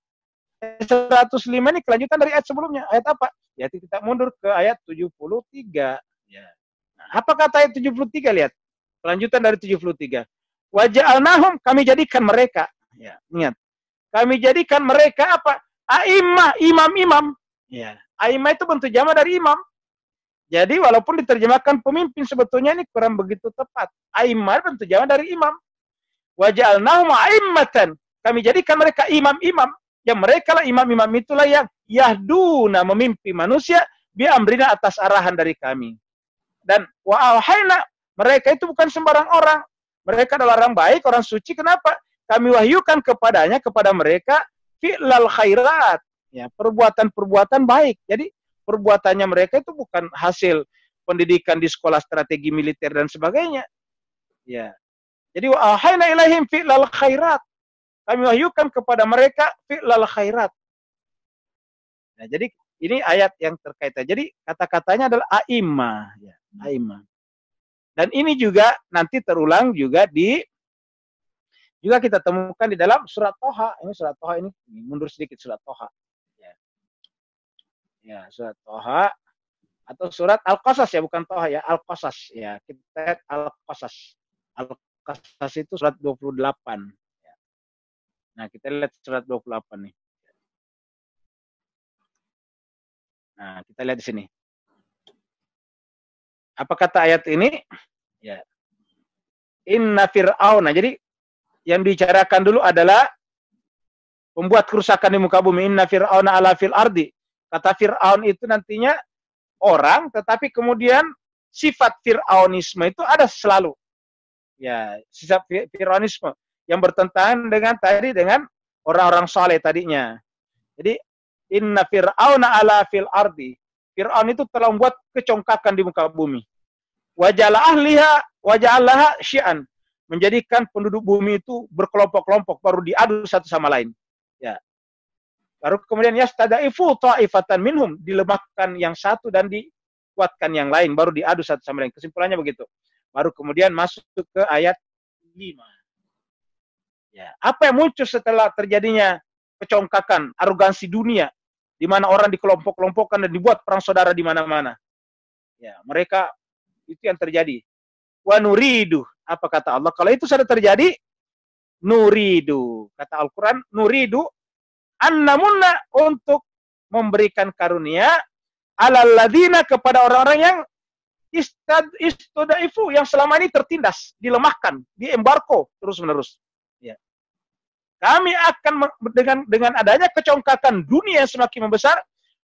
105 ini kelanjutan dari ayat sebelumnya. Ayat apa? Ya, kita mundur ke ayat 73. Ya. Nah, apa kata ayat 73? Lihat. Kelanjutan dari 73. Wa ja'alnahum, kami jadikan mereka. Ya, ingat. Kami jadikan mereka apa? A'immah, imam-imam. Ya. A'immah itu bentuk jama dari imam. Jadi walaupun diterjemahkan pemimpin, sebetulnya ini kurang begitu tepat. A'immah bentuk jama dari imam. Wa ja'alnahum a'immatan. Kami jadikan mereka imam-imam. Yang mereka lah imam-imam itulah yang yahduna, memimpin manusia bi amrina, atas arahan dari kami. Dan wa auhayna, mereka itu bukan sembarang orang. Mereka adalah orang baik, orang suci. Kenapa? Kami wahyukan kepadanya, kepada mereka fi'lal khairat, ya, perbuatan-perbuatan baik. Jadi perbuatannya mereka itu bukan hasil pendidikan di sekolah strategi militer dan sebagainya. Ya. Jadi wa auhayna ilaihim fi'lal khairat. Kami wahyukan kepada mereka fi'lal khairat. Nah, jadi ini ayat yang terkait. Jadi kata-katanya adalah a'immah, ya, a'immah. Dan ini juga nanti terulang juga juga kita temukan di dalam surat Toha. Ini surat Toha ini mundur sedikit, surat Toha. Ya, ya, surat Toha atau surat Al-Qasas, ya, bukan Toha ya, Al-Qasas, ya. Kita lihat Al-Qasas. Al-Qasas itu surat 28. Nah, kita lihat surat 28 nih. Nah, kita lihat di sini. Apa kata ayat ini? Ya. Inna fir'auna. Jadi yang dibicarakan dulu adalah membuat kerusakan di muka bumi. Inna fir'auna ala fil ardi. Kata Fir'aun itu nantinya orang, tetapi kemudian sifat fir'aunisme itu ada selalu. Ya, sifat fir'aunisme yang bertentangan dengan orang-orang saleh tadinya. Jadi inna fir'auna ala fil ardi. Fir'aun itu telah membuat kecongkakan di muka bumi. Waja'alaha syi'an. Menjadikan penduduk bumi itu berkelompok-kelompok, baru diadu satu sama lain. Ya. Baru kemudian yastada'ifu ta'ifatan minhum, dilemahkan yang satu dan dikuatkan yang lain, baru diadu satu sama lain. Kesimpulannya begitu. Baru kemudian masuk ke ayat 5. Ya, apa yang muncul setelah terjadinya kecongkakan, arogansi dunia, di mana orang dikelompok-kelompokkan dan dibuat perang saudara di mana-mana. Ya, mereka itu yang terjadi. Wa nuridu, apa kata Allah? Kalau itu sudah terjadi, nuridu, kata Al-Quran, nuridu annamunna, untuk memberikan karunia alal ladzina, kepada orang-orang yang istudaifu, yang selama ini tertindas, dilemahkan, diembargo terus-menerus. Ya. Kami akan dengan adanya kecongkakan dunia yang semakin membesar,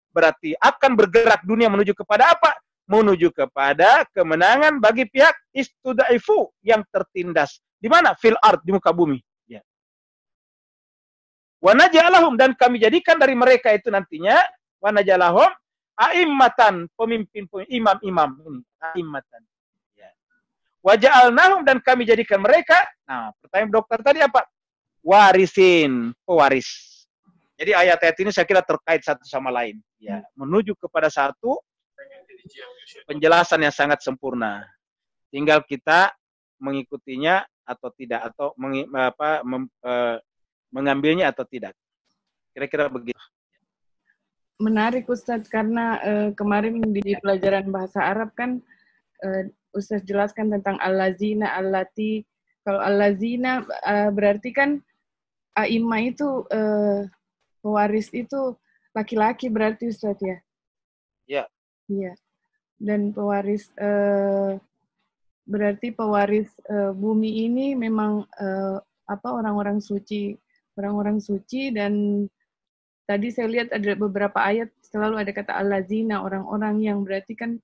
berarti akan bergerak dunia menuju kepada apa? Menuju kepada kemenangan bagi pihak istudaifu, yang tertindas. Di mana? Fil ard, di muka bumi. Ya. Wa naj'alahum, dan kami jadikan dari mereka itu nantinya, wa naj'alahum a'immatan, pemimpin, imam-imam ini, a'immatan. Ya. Wa ja'alnahum, dan kami jadikan mereka. Nah, pertanyaan dokter tadi apa? Warisin, pewaris. Jadi ayat-ayat ini saya kira terkait satu sama lain, ya, menuju kepada satu penjelasan yang sangat sempurna. Tinggal kita mengikutinya atau tidak, atau mengambilnya atau tidak. Kira-kira begitu. Menarik Ustadz, karena kemarin di pelajaran bahasa Arab kan Ustadz jelaskan tentang al-lazina, allati. Kalau al-lazina berarti kan a'imah itu pewaris itu laki-laki berarti Ustadz ya? Ya. Iya. Dan pewaris berarti pewaris bumi ini memang orang-orang suci dan tadi saya lihat ada beberapa ayat selalu ada kata allazina, orang-orang yang berarti kan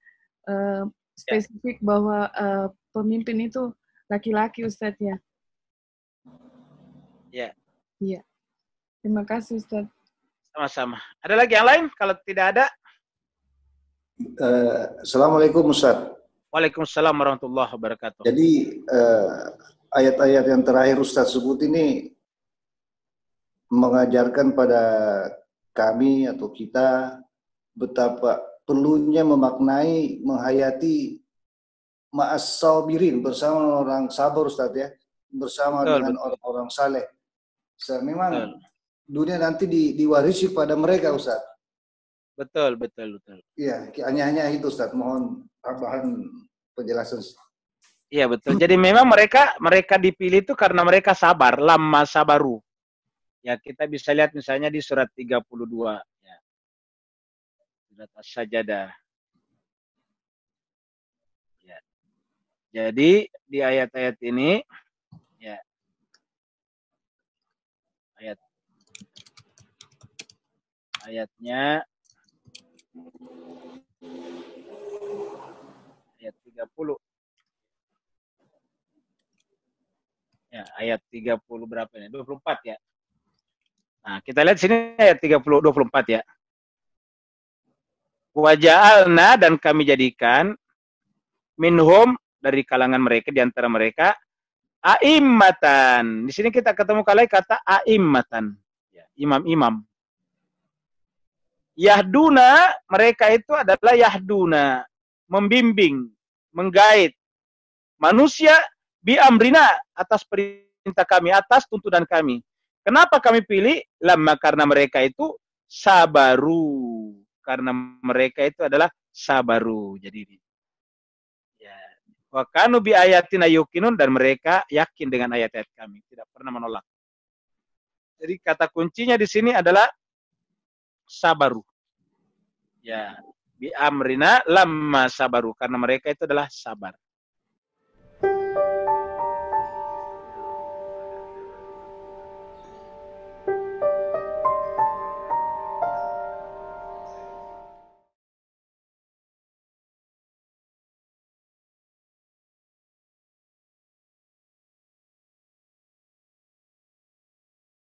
spesifik bahwa pemimpin itu laki-laki, Ustadz ya. Ya. Iya. Terima kasih, Ustadz. Sama-sama. Ada lagi yang lain? Kalau tidak ada. Assalamualaikum Ustadz. Waalaikumsalam warahmatullahi wabarakatuh. Jadi ayat-ayat yang terakhir Ustadz sebut ini mengajarkan pada kami atau kita betapa perlunya memaknai, menghayati ma'as sabirin, bersama orang sabar Ustadz ya, bersama dengan orang-orang saleh. Memang dunia nanti diwarisi pada mereka Ustadz. Betul. Iya, hanya itu Ustadz. Mohon tambahan penjelasan. Iya betul. Jadi memang mereka dipilih itu karena mereka sabar, lama sabaru. Ya kita bisa lihat misalnya di surat 32. Ya. Surat As-Sajdah. Ya. Jadi di ayat-ayat ini, ya ayatnya ayat 30. Ya, ayat 30 berapa ini? 24 ya. Nah, kita lihat sini ayat 24 ya. Wa ja'alna, dan kami jadikan minhum, dari kalangan mereka, di antara mereka, a'immatan. Di sini kita ketemu kali kata a'immatan. Ya, imam-imam. Yahduna, mereka itu adalah yahduna, membimbing, menggait manusia bi amrina, atas perintah kami, atas tuntunan kami. Kenapa kami pilih? Lama, karena mereka itu sabaru. Karena mereka itu adalah sabaru. Jadi ya, wa kanu bi ayatina yuqinun, dan mereka yakin dengan ayat-ayat kami, tidak pernah menolak. Jadi kata kuncinya di sini adalah sabaru. Ya, bi amrina lamma sabaru, karena mereka itu adalah sabar.